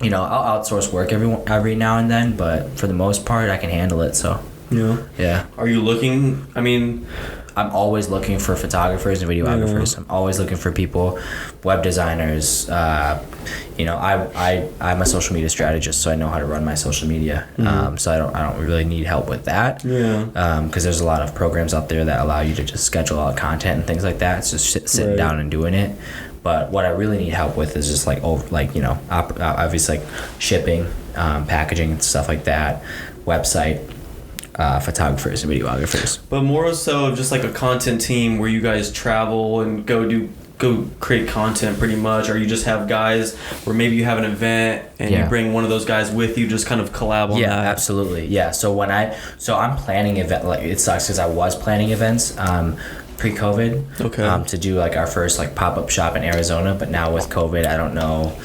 you know, I'll outsource work every now and then, but for the most part, I can handle it. So. Yeah. Are you looking? I mean, I'm always looking for photographers and videographers. I'm always looking for people, web designers. I'm a social media strategist, so I know how to run my social media. So I don't really need help with that. Yeah. Because there's a lot of programs out there that allow you to just schedule out content and things like that. It's just sitting down and doing it. But what I really need help with is just obviously like shipping, packaging and stuff like that, website. Photographers and videographers, but more so just like a content team where you guys travel and go create content pretty much, or you just have guys where maybe you have an event and you bring one of those guys with you, just kind of collab on that. Yeah, absolutely. Yeah, so I'm planning event, like it sucks because I was planning events pre-COVID, okay, to do like our first like pop-up shop in Arizona, but now with COVID I don't know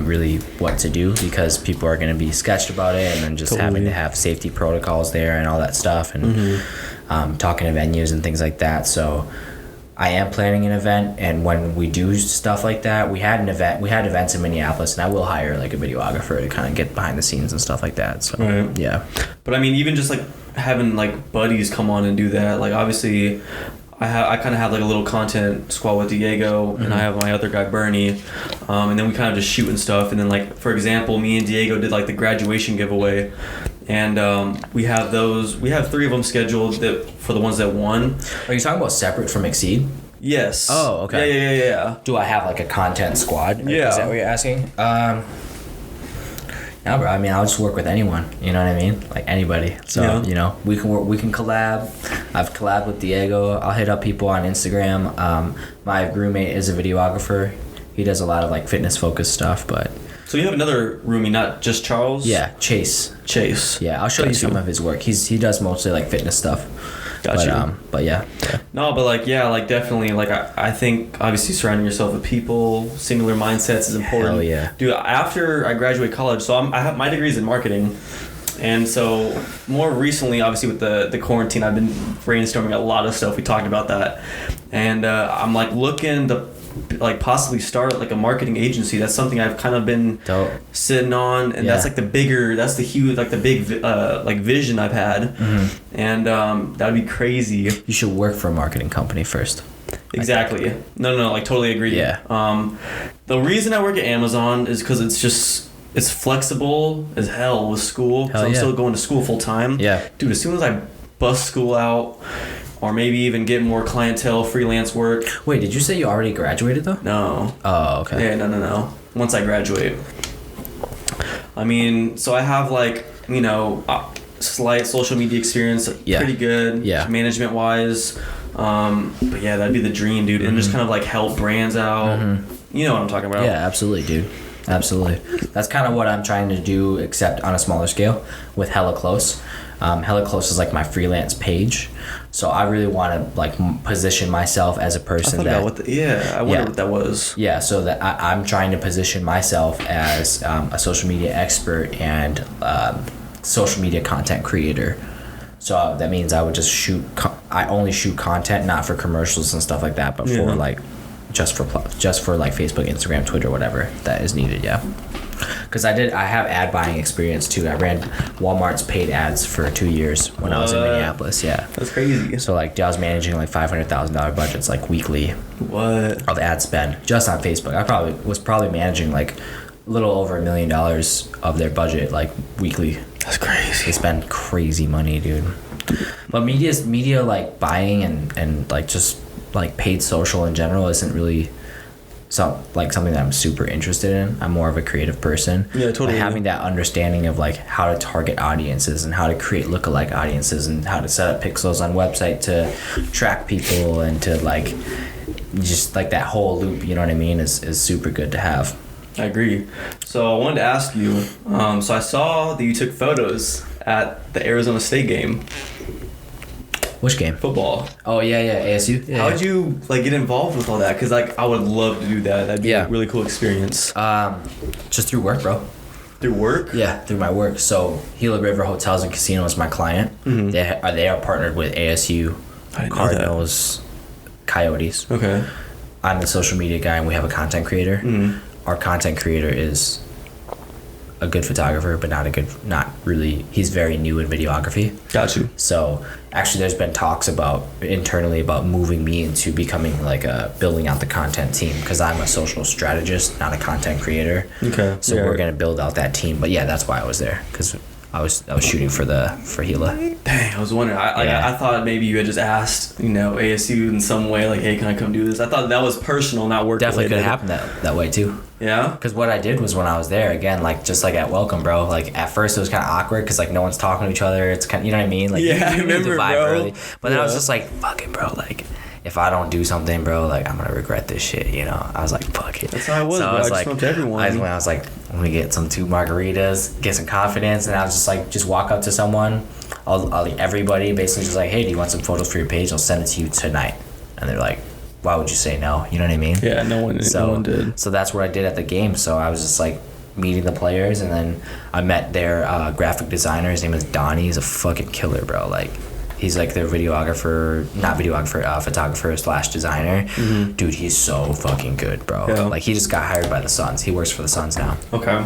really what to do, because people are going to be sketched about it, and then just having to have safety protocols there and all that stuff, and talking to venues and things like that. So I am planning an event, and when we do stuff like that, we had events in Minneapolis, and I will hire like a videographer to kind of get behind the scenes and stuff like that. So right. Yeah, but I mean, even just like having like buddies come on and do that, like obviously I kind of have like a little content squad with Diego, and I have my other guy Bernie, and then we kind of just shoot and stuff. And then like, for example, me and Diego did like the graduation giveaway, and we have 3 of them scheduled for the ones that won. Are you talking about separate from Exceed? Yes. Oh, okay. Yeah. Do I have like a content squad? Yeah. Is that what you're asking? No, bro. I mean, I'll just work with anyone. You know what I mean? Like anybody. So you know, we can collab. I've collabed with Diego. I'll hit up people on Instagram. My roommate is a videographer. He does a lot of like fitness focused stuff, but. So you have another roomie, not just Charles? Yeah, Chase. Yeah, I'll show you some of his work. He does mostly like fitness stuff. But yeah. No, but like definitely like I think obviously surrounding yourself with people, singular mindsets is important. Hell yeah. Dude, after I graduate college, so I have my degrees in marketing, and so more recently, obviously with the quarantine, I've been brainstorming a lot of stuff. We talked about that, and I'm like looking to like possibly start like a marketing agency. That's something I've kind of been sitting on, and that's like the huge like the big like vision I've had, and that'd be crazy. You should work for a marketing company first. Exactly. No, like totally agree. Yeah. The reason I work at Amazon is because it's flexible as hell with school. Because I'm still going to school full time. Yeah. Dude, as soon as I bust school out, or maybe even get more clientele, freelance work. Wait, did you say you already graduated though? No. Oh, okay. Yeah, no. Once I graduate. I mean, so I have like, slight social media experience, pretty good, management wise. But yeah, that'd be the dream, dude. And just kind of like help brands out. You know what I'm talking about. Yeah, absolutely, dude. Absolutely. That's kind of what I'm trying to do, except on a smaller scale with Hella Close. Hella Close is like my freelance page. So I really want to like position myself as a person I wonder what that was. Yeah, so that I'm trying to position myself as a social media expert and social media content creator. So that means I would just I only shoot content, not for commercials and stuff like that, but for like just for like Facebook, Instagram, Twitter, whatever that is needed. Yeah. Because I have ad buying experience too. I ran Walmart's paid ads for 2 years when I was in Minneapolis. Yeah, that's crazy. So like I was managing like $500,000 budgets like weekly. What? Of ad spend just on Facebook. I was probably managing like a little over $1 million of their budget like weekly. That's crazy. They spend crazy money, dude. But media like buying and like just like paid social in general isn't really something that I'm super interested in. I'm more of a creative person. Yeah, totally. But having that understanding of like how to target audiences and how to create lookalike audiences and how to set up pixels on website to track people and to like just like that whole loop, you know what I mean, is super good to have. I agree. So I wanted to ask you, so I saw that you took photos at the Arizona State game. Which game? Football. Oh yeah, ASU. Yeah. How'd you like get involved with all that? Because like I would love to do that. That'd be a really cool experience. Just through work, bro. Through work? Yeah, through my work. So Gila River Hotels and Casino is my client. Mm-hmm. They are partnered with ASU, Cardinals, Coyotes. Okay. I'm the social media guy, and we have a content creator. Mm-hmm. Our content creator is a good photographer, but not really. He's very new in videography. Got you. So actually, there's been talks internally about moving me into becoming like building out the content team because I'm a social strategist, not a content creator. Okay. So we're gonna build out that team. But yeah, that's why I was there because I was shooting for Gila. Dang, I was wondering. I thought maybe you had just asked, ASU in some way, like, hey, can I come do this? I thought that was personal, not work. Definitely could have happened that way too. Yeah. Because what I did was when I was there again, like just like at Welcome, bro. Like at first it was kind of awkward because like no one's talking to each other. It's kind of, you know what I mean? Like I remember, bro. Early. But then I was just like, fuck it, bro. Like if I don't do something, bro, like I'm gonna regret this shit. I was like, fuck it. That's how I was. So bro. I was like, to everyone. I was like, let me get 2 margaritas, get some confidence, and I was just like, just walk up to someone. I'll like everybody basically just like, hey, do you want some photos for your page? I'll send it to you tonight. And they're like, why would you say no? You know what I mean? Yeah, no one did. So that's what I did at the game. So I was just like meeting the players, and then I met their graphic designer. His name is Donnie. He's a fucking killer, bro. Like he's like their photographer / designer. Mm-hmm. Dude, he's so fucking good, bro. Yeah. Like he just got hired by the Suns. He works for the Suns now. Okay.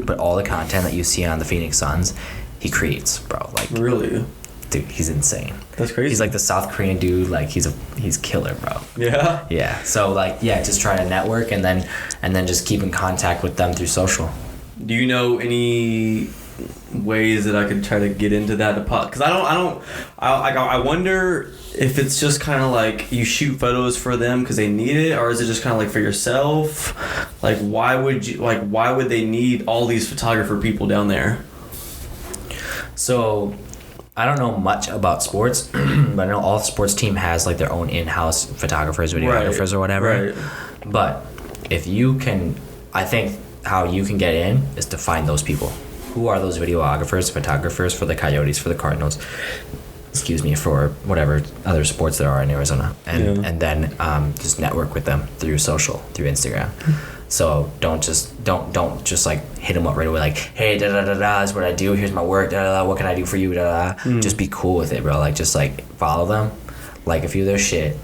But all the content that you see on the Phoenix Suns, he creates, bro. Like really? Dude, he's insane. That's crazy. He's like the South Korean dude. Like he's killer, bro. Yeah. Yeah. So like just try to network and then just keep in contact with them through social. Do you know any ways that I could try to get into that? Because I wonder if it's just kind of like you shoot photos for them because they need it, or is it just kind of like for yourself? Like why would they need all these photographer people down there? So I don't know much about sports, but I know all sports team has like their own in-house photographers, videographers, or whatever. Right. But if you can, I think how you can get in is to find those people. Who are those videographers, photographers for the Coyotes, for the Cardinals, for whatever other sports there are in Arizona, and then just network with them through social, through Instagram. So don't just like hit them up right away like, hey, da da da da, this is what I do, here's my work, da da da, what can I do for you, da da da. Just be cool with it, bro. Like just like follow them, like a few of their shit,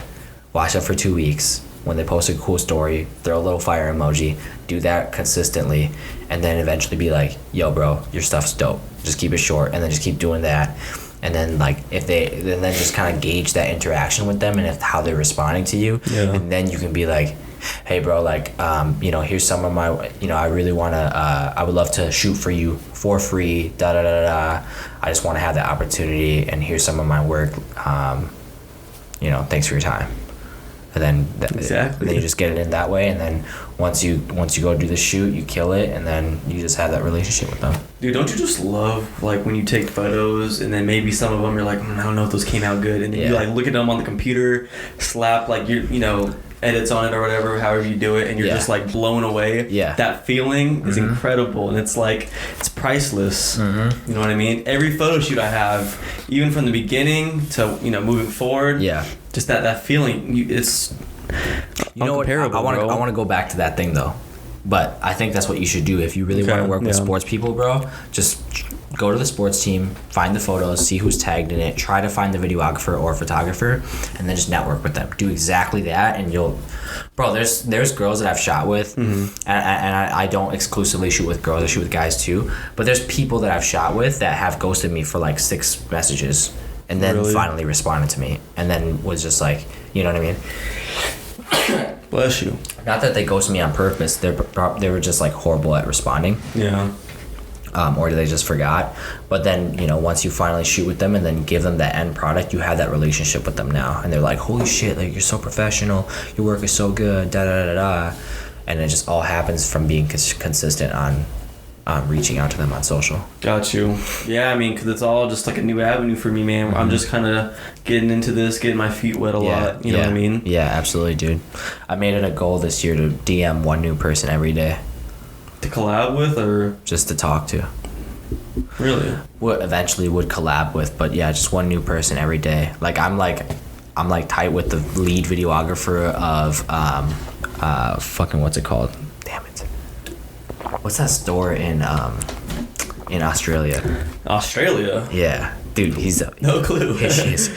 watch them for 2 weeks. When they post a cool story, throw a little fire emoji, do that consistently, and then eventually be like, yo bro, your stuff's dope. Just keep it short, and then just keep doing that. And then like then just kind of gauge that interaction with them and how they're responding to you. Yeah. And then you can be like, hey bro, like here's some of my, I really want to, I would love to shoot for you for free, da da da da. I just want to have that opportunity, and here's some of my work. Thanks for your time. And then exactly. Then you just get it in that way, and then once you go do the shoot, you kill it, and then you just have that relationship with them. Dude, don't you just love like when you take photos and then maybe some of them you're like, I don't know if those came out good, and then you like look at them on the computer, slap like edits on it or whatever, however you do it, and you're just like blown away. Yeah. That feeling is incredible, and it's like it's priceless. Mm-hmm. You know what I mean? Every photo shoot I have, even from the beginning to moving forward. Yeah. Just that feeling, it's uncomparable. I want to go back to that thing though, but I think that's what you should do if you really want to work with sports people, bro. Just go to the sports team, find the photos, see who's tagged in it, try to find the videographer or photographer, and then just network with them. Do exactly that, and you'll, bro. There's girls that I've shot with, and I don't exclusively shoot with girls. I shoot with guys too. But there's people that I've shot with that have ghosted me for like 6 messages, and then finally responded to me, and then was just like, you know what I mean? Bless you. Not that they ghosted me on purpose. They were just like horrible at responding. Yeah. Or they just forgot. But then, you know, once you finally shoot with them and then give them that end product, you have that relationship with them now. And they're like, holy shit, like, you're so professional. Your work is so good, da-da-da-da. And it just all happens from being consistent on reaching out to them on social. Got you. Yeah, I mean, because it's all just like a new avenue for me, man. I'm just kind of getting into this, getting my feet wet a lot. You know what I mean? Yeah, absolutely, dude. I made it a goal this year to DM one new person every day. To collab with, or just to talk to? Really? What eventually would collab with, but yeah, just one new person every day. Like I'm tight with the lead videographer of fucking what's it called? Damn it. What's that store in Australia? Australia? Yeah. Dude, he's no clue. He's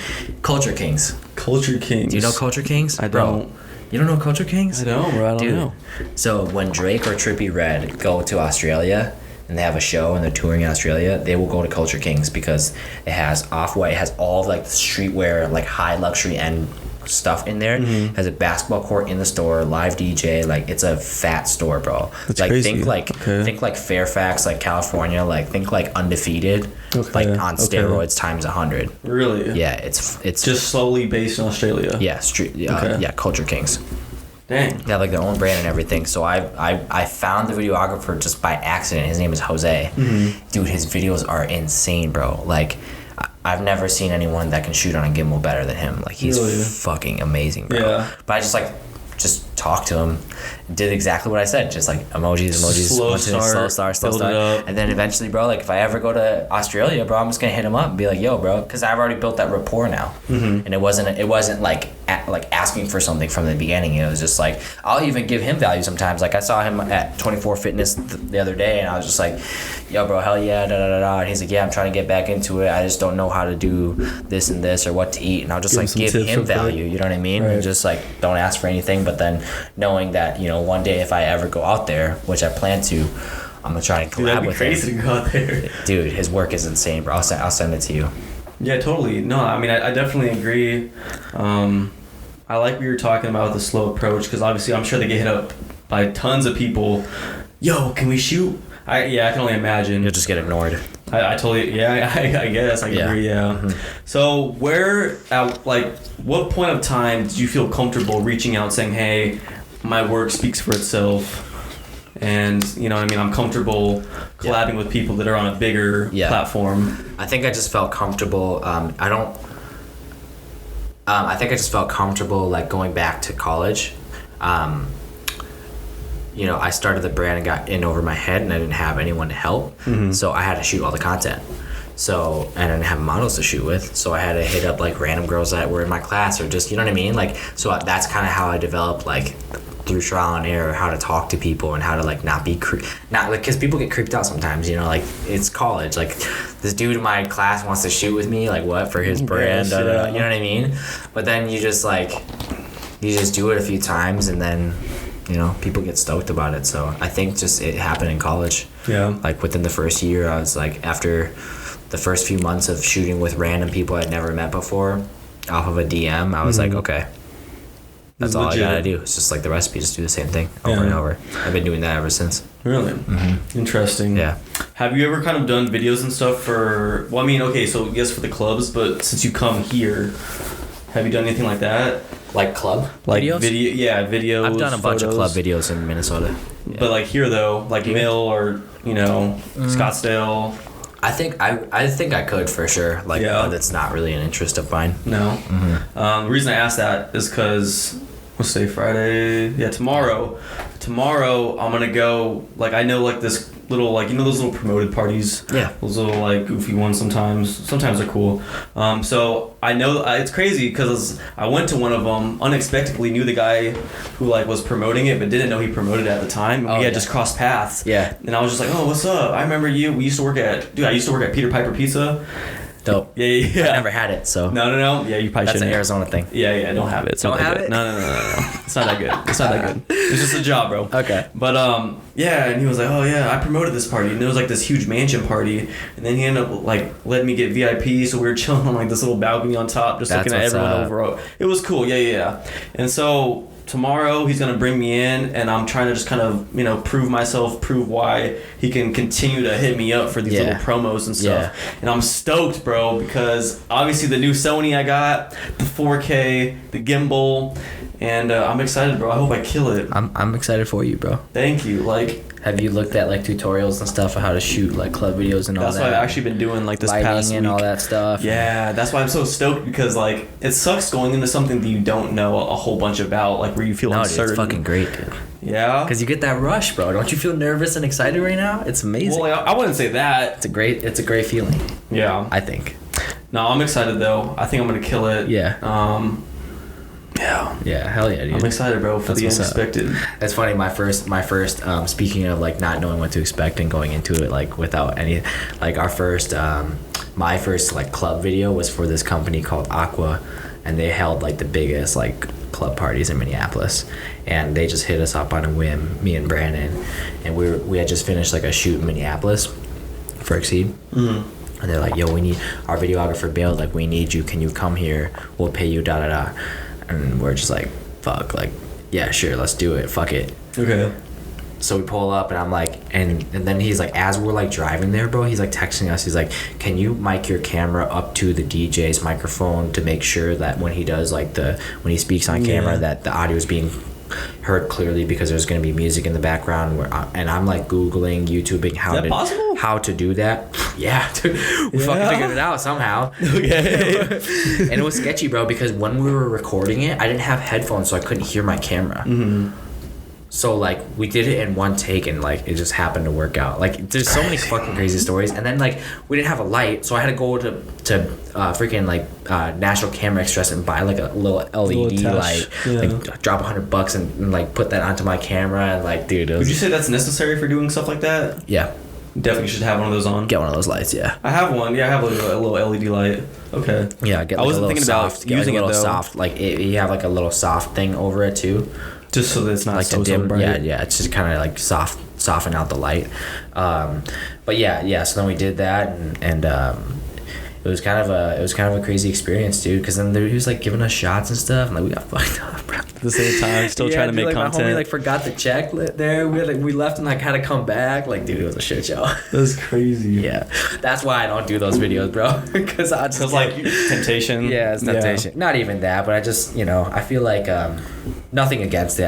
Culture Kings. Culture Kings. Do you know Culture Kings? I don't. You don't know Culture Kings? I don't, bro. I don't know. So when Drake or Trippie Redd go to Australia and they have a show and they're touring in Australia, they will go to Culture Kings because it has Off-White, it has all of, like, the streetwear, like high luxury end stuff in there. Has a basketball court in the store, live DJ. Like, it's a fat store, bro. That's like crazy. Think like Fairfax, like California, like think like Undefeated, like on steroids times 100. Really? Yeah, it's just slowly based in Australia. Yeah, yeah, Culture Kings. Dang. They have like their own brand and everything. So I found the videographer just by accident. His name is Jose. Dude, his videos are insane, bro. Like, I've never seen anyone that can shoot on a gimbal better than him. Like, he's fucking amazing, bro. Yeah. But I just talked to him, did exactly what I said, just like emojis, slow start, and then eventually, bro, like if I ever go to Australia, bro, I'm just gonna hit him up and be like, yo, bro, because I've already built that rapport now, and it wasn't like asking for something from the beginning. It was just like, I'll even give him value sometimes. Like I saw him at 24 Fitness the other day, and I was just like, yo, bro, hell yeah, da da da da. And he's like, yeah, I'm trying to get back into it. I just don't know how to do this and this or what to eat, and I'll just give him value. You know what I mean? Right. And just like don't ask for anything, but then knowing that, you know, one day if I ever go out there, which I plan to, I'm gonna try and collab with him. That'd be crazy to go out there. Dude, his work is insane, bro. I'll send it to you. Yeah, totally. No, I mean, I definitely agree. I like what you're talking about with the slow approach, because obviously I'm sure they get hit up by tons of people. Yo, can we shoot? I can only imagine. You'll just get ignored. I totally, I guess I agree, yeah. So what point of time did you feel comfortable reaching out saying, hey, my work speaks for itself, and, you know what I mean, I'm comfortable collabing with people that are on a bigger platform? I think I just felt comfortable. I think I just felt comfortable, like, going back to college. You know, I started the brand and got in over my head, and I didn't have anyone to help. So I had to shoot all the content. So, and I didn't have models to shoot with. So I had to hit up like random girls that were in my class, or just, you know what I mean? Like, so that's kind of how I developed, like, through trial and error, how to talk to people and how to, like, not because people get creeped out sometimes, you know, like, it's college. Like, this dude in my class wants to shoot with me, like, what, for his brand? You know what I mean? But then you just do it a few times, and then, you know, people get stoked about it. So I think just it happened in college. Yeah. Like, within the first year, I was like, after the first few months of shooting with random people I'd never met before off of a DM, I was like, okay, that's all legit. I gotta do. It's just like the recipe, just do the same thing over and over. I've been doing that ever since. Really? Interesting. Yeah. Have you ever kind of done videos and stuff for, well, I mean, okay, so yes, for the clubs, but since you come here, have you done anything like that? Like club like videos? Videos. I've done a bunch of club videos in Minnesota. Yeah. But like here though, like Mill or, you know, Scottsdale. I think I could for sure. Like, but it's not really an interest of mine. No. The reason I asked that is because, let's say Friday. Yeah, tomorrow. Tomorrow I'm gonna go. Like, I know like this little, like, you know those little promoted parties? Yeah. Those little, like, goofy ones sometimes. Sometimes they're cool. So I know it's crazy because I went to one of them unexpectedly, knew the guy who, like, was promoting it, but didn't know he promoted it at the time. We had just crossed paths. Yeah. And I was just like, oh, what's up? I remember you. I used to work at Peter Piper Pizza. Dope. Yeah. I never had it, so. No. Yeah, you probably That's shouldn't. an Arizona thing. Yeah, don't have it. It's don't have good. it? No. It's not that good. It's not that good. It's just a job, bro. Okay. But, yeah, and he was like, oh, yeah, I promoted this party. And it was, like, this huge mansion party. And then he ended up, like, letting me get VIP. So we were chilling on, like, this little balcony on top, just looking at everyone over. It was cool. Yeah. And so tomorrow he's going to bring me in, and I'm trying to just kind of, you know, prove why he can continue to hit me up for these little promos and stuff. Yeah. And I'm stoked, bro, because obviously the new Sony I got, the 4K, the gimbal, and I'm excited, bro. I hope I kill it. I'm excited for you, bro. Thank you. Like, have you looked at, like, tutorials and stuff on how to shoot, like, club videos and all that? That's what I've actually been doing, like, this past week. And all that stuff. Yeah, that's why I'm so stoked, because, like, it sucks going into something that you don't know a whole bunch about, like, where you feel uncertain. Dude, it's fucking great, dude. Yeah? Because you get that rush, bro. Don't you feel nervous and excited right now? It's amazing. Well, I wouldn't say that. It's a great feeling. Yeah. I think. No, I'm excited, though. I think I'm going to kill it. Yeah. Yeah. Yeah, hell yeah, dude. I'm excited, bro, for the unexpected. That's funny. My first, speaking of, like, not knowing what to expect and going into it, like, without any, like, my first, like, club video was for this company called Aqua, and they held, like, the biggest, like, club parties in Minneapolis, and they just hit us up on a whim, me and Brandon, and we had just finished, like, a shoot in Minneapolis for Exceed. Mm-hmm. And they're like, yo, we need our videographer bailed, like, we need you, can you come here, we'll pay you, da. And we're just like, fuck, like, yeah, sure, let's do it, fuck it. Okay. So we pull up, and I'm like, and then he's like, as we're, like, driving there, bro, he's, like, texting us. He's like, can you mic your camera up to the DJ's microphone to make sure that when he does, like, when he speaks on camera, that the audio is being heard clearly, because there's going to be music in the background. And I'm, like, Googling, YouTubing how to do that. Yeah, dude, we fucking figured it out somehow. Okay. And it was sketchy, bro, because when we were recording it, I didn't have headphones, so I couldn't hear my camera. Mm-hmm. So, like, we did it in one take, and, like, it just happened to work out. Like, there's so many fucking crazy stories. And then, like, we didn't have a light, so I had to go to freaking, like, National Camera Express and buy, like, a little LED light. Yeah. Like, drop $100 and, like, put that onto my camera, and, like, dude, Would you say that's necessary for doing stuff like that? Yeah. Definitely should have one of those on. Get one of those lights, yeah. I have one. Yeah, I have a little LED light. Okay. Yeah, get, like, I wasn't thinking about using it, though. Soft, like, you have, like, a little soft thing over it, too. Just so that it's not, like, so dim, bright. Yeah, it's just kind of, like, soften out the light. But yeah, so then we did that, and it was kind of a crazy experience, dude, because then he was, like, giving us shots and stuff, and, like, we got fucked up, bro. At the same time, still trying to make content. My homie, like, forgot the check there. We left and, like, had to come back. Like, dude, it was a shit show. That's crazy. Yeah, that's why I don't do those videos, bro. Because like temptation. Yeah, it's temptation. Yeah. Not even that, but I just, you know, I feel like nothing against it.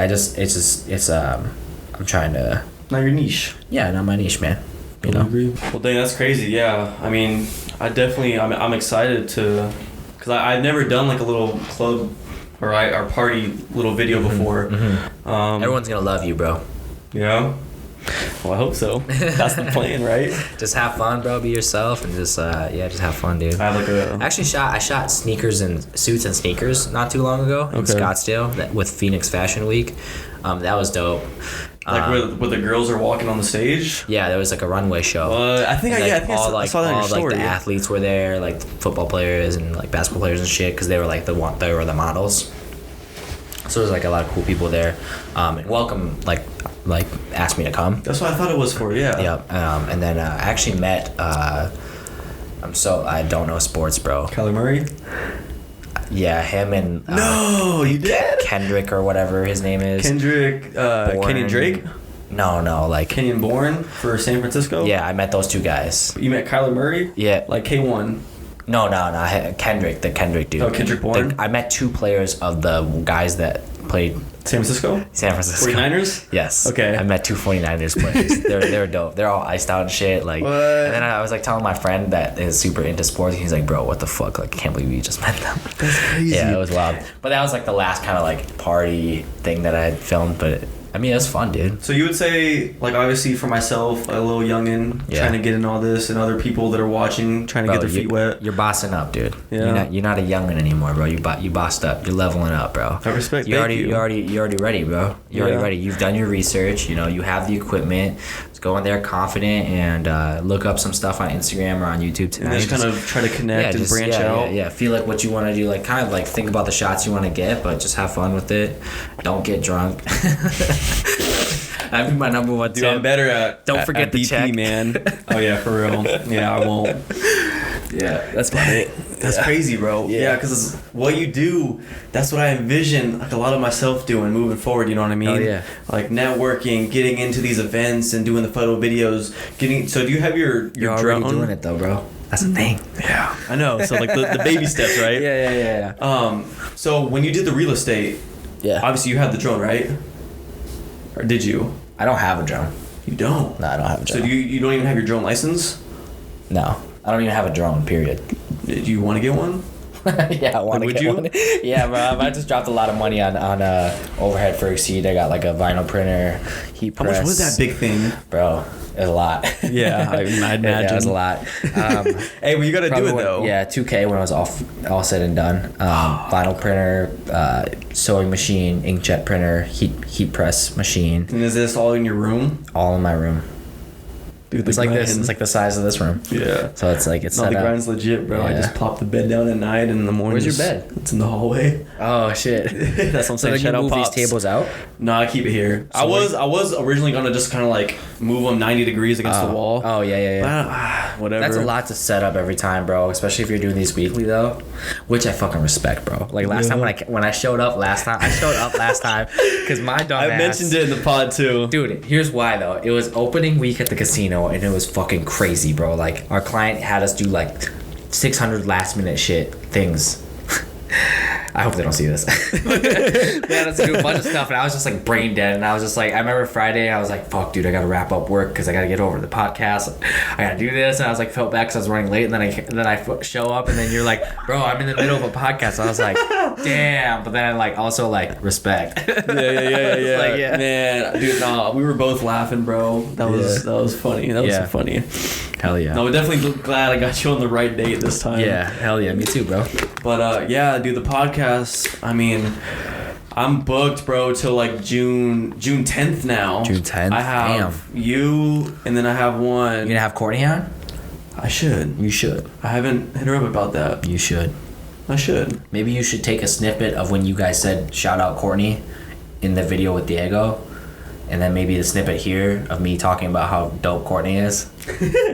I'm trying to. Not your niche. Yeah, not my niche, man. You know. Agree. Well, dang, that's crazy. Yeah, I mean, I'm excited to, because I've never done, like, a little club or party little video before. Mm-hmm. Everyone's gonna love you, bro. Yeah. Well, I hope so. That's the plan, right? Just have fun, bro. Be yourself, and just have fun, dude. I shot sneakers and suits and sneakers not too long ago in Scottsdale with Phoenix Fashion Week. That was dope. Like where the girls are walking on the stage. Yeah, there was, like, a runway show. I think I saw that in your story. Like, the athletes were there, like football players and, like, basketball players and shit, because they were, like, they were the models. So there's, like, a lot of cool people there. And Welcome, like asked me to come. That's what I thought it was for. Yeah. Yep. And then I actually met. I don't know sports, bro. Kyler Murray. Yeah, him and no, you did? Kendrick or whatever his name is. Kendrick, Kenyon Drake? No, like Kenyon Bourne for San Francisco? Yeah, I met those two guys. You met Kyler Murray? Yeah. Like K1? No, Kendrick, the Kendrick dude. Oh, Kendrick Bourne? I met two players of the guys that played San Francisco? 49ers? Yes. Okay. I met two 49ers players. They're dope. They're all iced out and shit. Like, what? And then I was, like, telling my friend that is super into sports. He's like, bro, what the fuck? Like, I can't believe you just met them. That's crazy. Yeah, it was wild. But that was, like, the last kind of, like, party thing that I had filmed. But, I mean, it's fun, dude. So you would say, like, obviously for myself, a little youngin, trying to get in all this, and other people that are watching, trying to get their feet wet. You're bossing up, dude. Yeah. You're not a youngin anymore, bro. You bossed up. You're leveling up, bro. I respect. You're already ready, bro. You're already ready. You've done your research. You know, you have the equipment. Just go in there confident and look up some stuff on Instagram or on YouTube tonight. And just kind of try to connect and branch out. Yeah. Feel like what you want to do, like kind of like think about the shots you want to get, but just have fun with it. Don't get drunk. That'd be my number one tip. Dude, I'm better at. Don't forget the BP, check, man. Oh yeah, for real. Yeah, I won't. Yeah, that's about it. That's crazy, bro. Yeah, because what you do, that's what I envision like a lot of myself doing moving forward. You know what I mean? Oh yeah. Like networking, getting into these events, and doing the photo videos. So do you have your You're drone? already doing it though, bro. That's the thing. Yeah, I know. So like the baby steps, right? Yeah. So when you did the real estate, obviously you had the drone, right? Or did you? I don't have a drone. You don't? No, I don't have a drone. So you don't even have your drone license? No. I don't even have a drone, period. Do you want to get one? Yeah, I want to get one. Yeah, bro. I just dropped a lot of money on overhead for Exceed. I got like a vinyl printer, heat press. How much was that big thing? Bro, it was a lot. Yeah, I'd imagine. Yeah, it was a lot. Hey, well, you got to do it, though. Yeah, $2K when it was all said and done. Vinyl printer, sewing machine, inkjet printer, heat press machine. And is this all in your room? All in my room. Dude, it's like this. It's like the size of this room. Yeah. So it's like No, the grind's legit, bro. Yeah. I just plop the bed down at night, and in the morning. Where's your bed? It's in the hallway. Oh shit. That's what I'm saying. So then you move these tables out? No, I keep it here. So I was originally gonna just kind of like move them 90 degrees against the wall. Oh yeah. But, whatever. That's a lot to set up every time, bro. Especially if you're doing these weekly though, which I fucking respect, bro. Like last time when I showed up last time, because my dumb I ass. mentioned it in the pod too. Dude, here's why though. It was opening week at the casino and it was fucking crazy, bro. Like our client had us do like 600 last minute things. I hope they don't see this. They had us do a bunch of stuff, and I was just like brain dead. And I was just like, I remember Friday, I was like, "Fuck, dude, I gotta wrap up work because I gotta get over the podcast. I gotta do this." And I was like, felt bad because I was running late. And then I show up, and then you're like, "Bro, I'm in the middle of a podcast." So I was like, "Damn!" But then I like also like respect. Yeah. Like, yeah. Man, dude, no, we were both laughing, bro. That was funny. That was funny. Hell yeah. No, we're definitely glad I got you on the right date this time. Yeah, hell yeah, me too, bro. But yeah, dude, the podcast. I mean, I'm booked, bro, till like June 10th now. June 10th. I have you, and then I have one. You gonna have Courtney on? I should. You should. I haven't hit her up about that. You should. I should. Maybe you should take a snippet of when you guys said shout out Courtney in the video with Diego. And then maybe the snippet here of me talking about how dope Courtney is.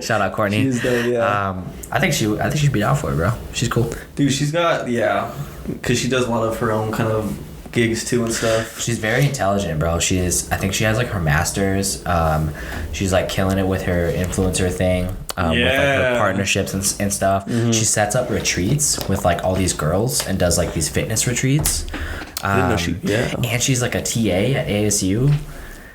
Shout out Courtney. She's dope, yeah. I think she'd be down for it, bro. She's cool. Dude, she's got because she does a lot of her own kind of gigs too and stuff. She's very intelligent, bro. I think she has like her masters. She's like killing it with her influencer thing. With like her partnerships and stuff. Mm-hmm. She sets up retreats with like all these girls and does like these fitness retreats. I didn't know and she's like a TA at ASU.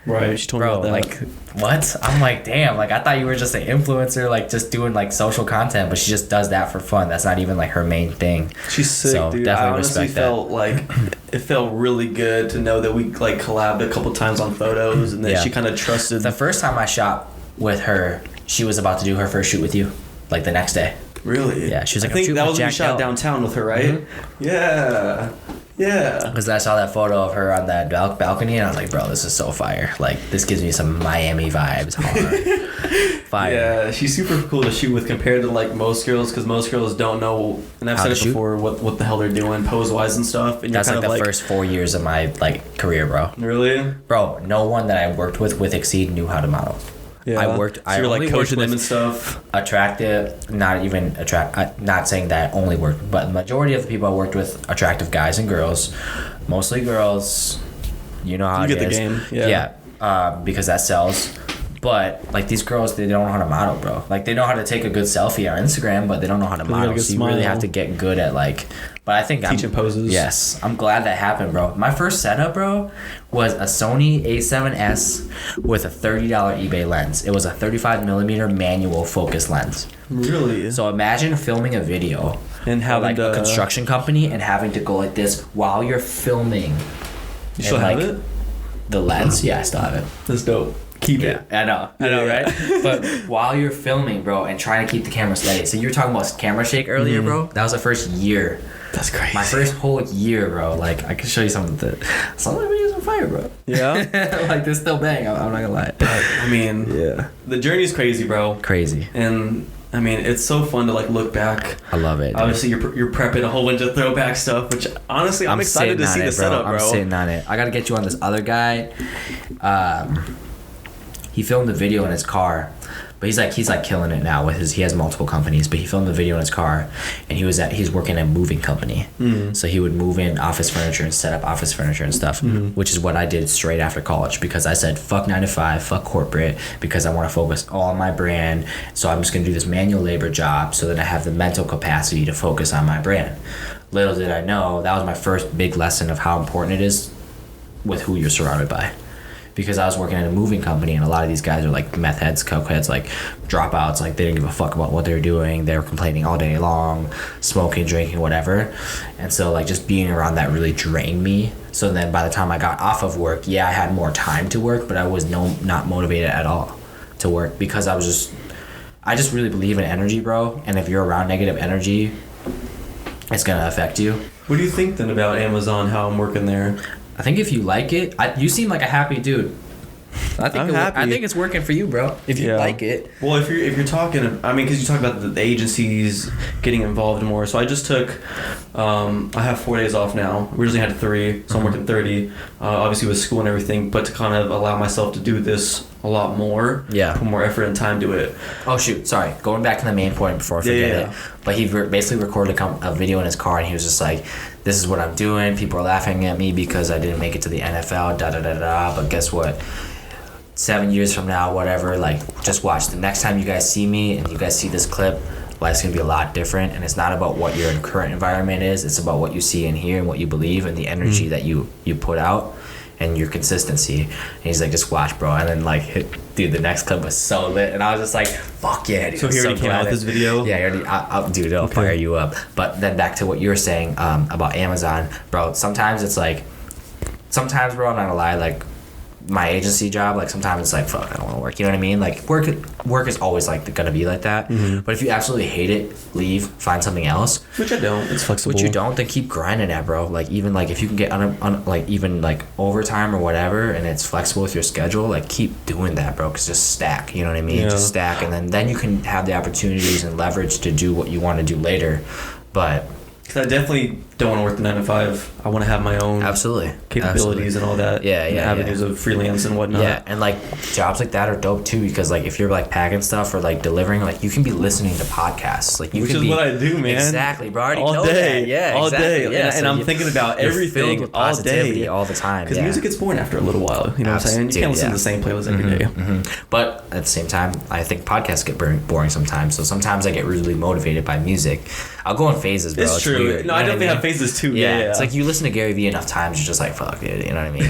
Right, she told me about that. Like, what? I'm like, damn, like, I thought you were just an influencer, like, just doing, like, social content, but she just does that for fun. That's not even, like, her main thing. She's sick, so dude. Definitely I honestly respect felt like, it felt really good to know that we, like, collabed a couple times on photos, and that she kind of trusted. The first time I shot with her, she was about to do her first shoot with you, like, the next day. Really? Yeah, she was like, I think that was when you shot downtown with her, right? Mm-hmm. Yeah. Because I saw that photo of her on that balcony, and I was like, bro, this is so fire. Like, this gives me some Miami vibes. Fire. Yeah, she's super cool to shoot with compared to, like, most girls, because most girls don't know, and I've said it before, what the hell they're doing pose-wise and stuff. And that's like the first 4 years of my, like, career, bro. Really? Bro, no one that I worked with Exceed knew how to model. Yeah. I you're like coaching them and stuff. Attractive, not saying that I only worked, but the majority of the people I worked with, attractive guys and girls, mostly girls. You know how you get the game. Yeah. Because that sells. But like these girls, they don't know how to model, bro. Like they know how to take a good selfie on Instagram, but they don't know how to model. So you really have to get good at like. But I think teaching poses. Yes, I'm glad that happened, bro. My first setup, bro, was a Sony A7S with a $30 eBay lens. It was a 35mm manual focus lens. Really? So imagine filming a video and having like a construction company and having to go like this while you're filming. You still have it? The lens, yeah, I still have it. That's dope. Keep it. I know, right? But while you're filming, bro, and trying to keep the camera steady, so you were talking about camera shake earlier, bro. That was the first year. That's crazy. My first whole year, bro. Like, I can show you some of the videos on fire, bro. Yeah. Like, they're still bang. I'm not gonna lie. I mean, the journey's crazy, bro. Crazy. And I mean, it's so fun to like look back. I love it. Dude. Obviously, you're prepping a whole bunch of throwback stuff, which honestly, I'm excited to see the setup, bro. I'm sitting on it. I gotta get you on this other guy. He filmed the video in his car, but he's like killing it now with he has multiple companies, but he filmed the video in his car, and he's working at a moving company. So he would move in office furniture and set up office furniture and stuff, which is what I did straight after college, because I said fuck 9 to 5, fuck corporate, because I want to focus all on my brand. So I'm just gonna do this manual labor job so that I have the mental capacity to focus on my brand. Little did I know, that was my first big lesson of how important it is with who you're surrounded by. Because I was working at a moving company, and a lot of these guys are like meth heads, coke heads, like dropouts. Like, they didn't give a fuck about what they were doing. They were complaining all day long, smoking, drinking, whatever. And so like just being around that really drained me. So then by the time I got off of work, I had more time to work, but I was not motivated at all to work, because I just really believe in energy, bro. And if you're around negative energy, it's gonna affect you. What do you think then about Amazon? How I'm working there? I think if you like it, you seem like a happy dude. I think it's working for you, bro. If you like it. Well, if you're talking, I mean, because you talk about the agencies getting involved more. So I just took, I have 4 days off now. Originally had 3, so I'm working 30. Obviously with school and everything, but to kind of allow myself to do this a lot more. Yeah. Put more effort and time to it. Oh shoot! Sorry, going back to the main point before I forget it. But he basically recorded a video in his car, and he was just like, "This is what I'm doing. People are laughing at me because I didn't make it to the NFL. Da da da da. But guess what? 7 years from now, whatever, like, just watch. The next time you guys see me and you guys see this clip, life's gonna be a lot different. And it's not about what your current environment is. It's about what you see and hear and what you believe and the energy that you put out and your consistency." And he's like, "Just watch, bro." And then like, dude, the next clip was so lit, and I was just like, "Fuck yeah, dude!" So he already came out with this video. Yeah, dude, it'll fire you up. But then back to what you were saying about Amazon, bro. Sometimes it's like, bro, I'm not gonna lie, like, my agency job, like, sometimes it's like, fuck, I don't want to work, you know what I mean? Like, work is always like gonna be like that. But if you absolutely hate it, leave, find something else. Which I don't. It's flexible. Which you don't, then keep grinding at, bro. Like, even like if you can get like even like overtime or whatever, and it's flexible with your schedule, like, keep doing that, bro. Cause just stack, you know what I mean? Just stack, and then you can have the opportunities and leverage to do what you want to do later. But because I definitely don't want to work the 9 to 5. I want to have my own capabilities and all that. Avenues of freelance and whatnot. Yeah, and like jobs like that are dope too, because like if you're like packing stuff or like delivering, like you can be listening to podcasts. Like Which is what I do, man. Exactly, bro. I already all know day. That. Yeah, all exactly. day. Yeah, and I'm thinking about everything with all day, all the time. Because music gets boring after a little while. You know what I'm saying? You can't listen to the same playlist every day. But at the same time, I think podcasts get boring sometimes. So sometimes I get really motivated by music. I'll go in phases, bro. It's true. Weird. No, I definitely have phases too. Yeah. It's like you listen to Gary Vee enough times, you're just like, fuck it, you know what I mean?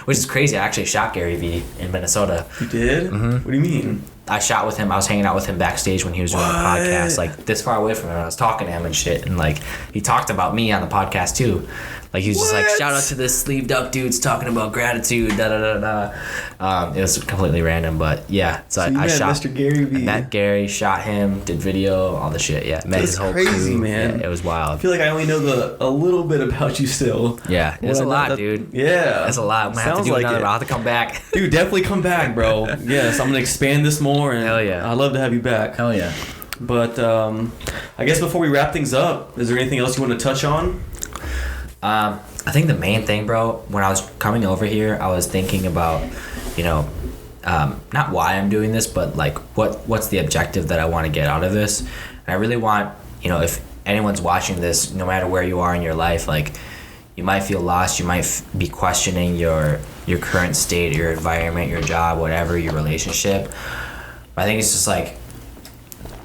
Which is crazy. I actually shot Gary Vee in Minnesota. You did? What do you mean? I shot with him. I was hanging out with him backstage when he was doing a podcast, like this far away from him. I was talking to him and shit, and like he talked about me on the podcast too. Like he was just like, shout out to this sleeved up dudes talking about gratitude, da da da da. It was completely random, but yeah. So I shot Mr. Gary Vee. I met Gary, shot him, did video, all the shit. Yeah, met his whole crazy, crew. Man. Yeah, it was wild. I feel like I only know a little bit about you still. Yeah, it's a lot, dude. Yeah, it's a lot. I'm gonna have to do another. I'll have to come back. Dude, definitely come back, bro. Yes, I'm gonna expand this more. And hell yeah, I'd love to have you back. Hell yeah. But I guess before we wrap things up, is there anything else you want to touch on? I think the main thing, bro, when I was coming over here, I was thinking about, you know, not why I'm doing this, but like what's the objective that I want to get out of this. And I really want, you know, if anyone's watching this, no matter where you are in your life, like you might feel lost, you might be questioning your current state, your environment, your job, whatever, your relationship. But I think it's just like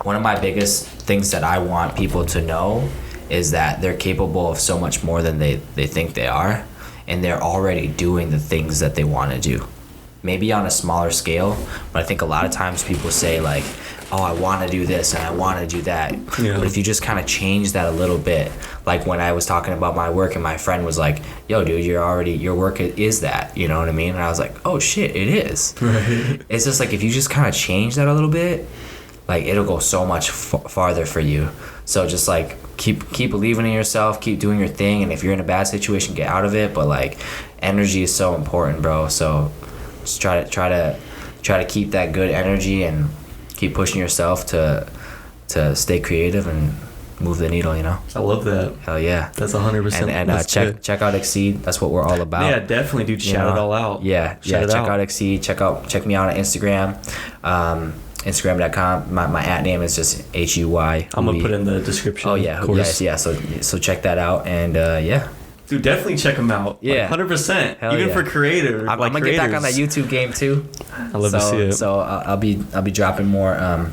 one of my biggest things that I want people to know is that they're capable of so much more than they think they are, and they're already doing the things that they want to do. Maybe on a smaller scale, but I think a lot of times people say like, oh, I want to do this and I want to do that. Yeah. But if you just kind of change that a little bit, like when I was talking about my work and my friend was like, yo, dude, your work is that, you know what I mean? And I was like, oh shit, it is. Right. It's just like, if you just kind of change that a little bit, like it'll go so much farther for you. So just like keep believing in yourself, keep doing your thing, and if you're in a bad situation, get out of it. But like, energy is so important, bro. So just try to keep that good energy and keep pushing yourself to stay creative and move the needle, you know. I love that. Hell yeah. That's 100%. And check out Exceed. That's what we're all about. Yeah, definitely, dude. Shout it all out. Yeah, check out Exceed. Check me out on Instagram. Instagram.com. My @ name is just HUY. I'm gonna put in the description. Oh yeah, of course. yeah. So check that out, and yeah. Dude, definitely check them out. Yeah, 100%. Hell even yeah. for creators. I'm gonna get back on that YouTube game too. I love to see it. So I'll be dropping more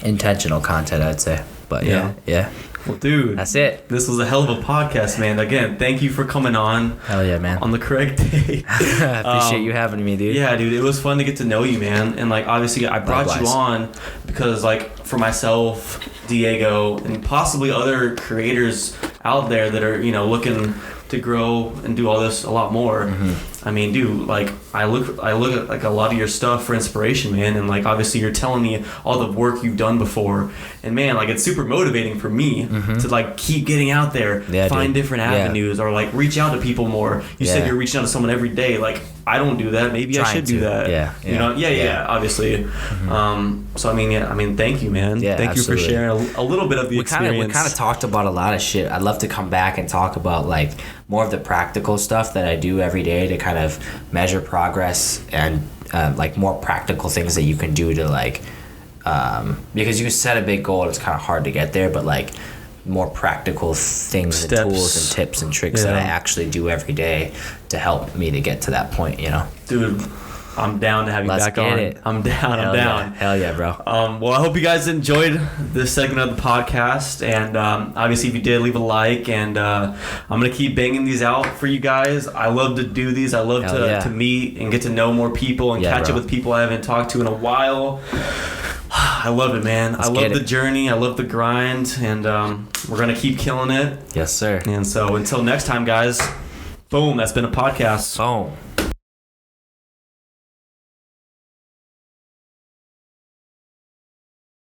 intentional content, I'd say. But yeah. Well, dude, that's it. This was a hell of a podcast, man. Again, thank you for coming on. Hell yeah, man. On the correct day. I appreciate you having me, dude. Yeah, dude, it was fun to get to know you, man. And like, obviously, I brought you on because, like, for myself, Diego, and possibly other creators out there that are, you know, looking to grow and do all this a lot more. Mm-hmm. I mean, dude, like, I look at like a lot of your stuff for inspiration, man, and like, obviously you're telling me all the work you've done before, and man, like, it's super motivating for me to like keep getting out there, find different avenues, or like reach out to people more. You said you're reaching out to someone every day. Like, I don't do that. Maybe I should do that. You know, obviously. So I mean, thank you, man. Yeah, thank you for sharing a little bit of the experience. We kind of talked about a lot of shit. I'd love to come back and talk about like more of the practical stuff that I do every day to kind of measure progress, and like more practical things that you can do to like, because you set a big goal and it's kind of hard to get there, but like more practical things and tools and tips and tricks that I actually do every day to help me to get to that point, you know. Dude, I'm down to have you back on. I'm down. I'm down. Hell yeah, bro. Well, I hope you guys enjoyed this segment of the podcast, and obviously if you did, leave a like, and I'm gonna keep banging these out for you guys. I love to do these. I love to meet and get to know more people and catch up with people I haven't talked to in a while. I love it, man. I love the journey. I love the grind, and we're gonna keep killing it. Yes, sir. And so until next time, guys. Boom. That's been a podcast. Boom.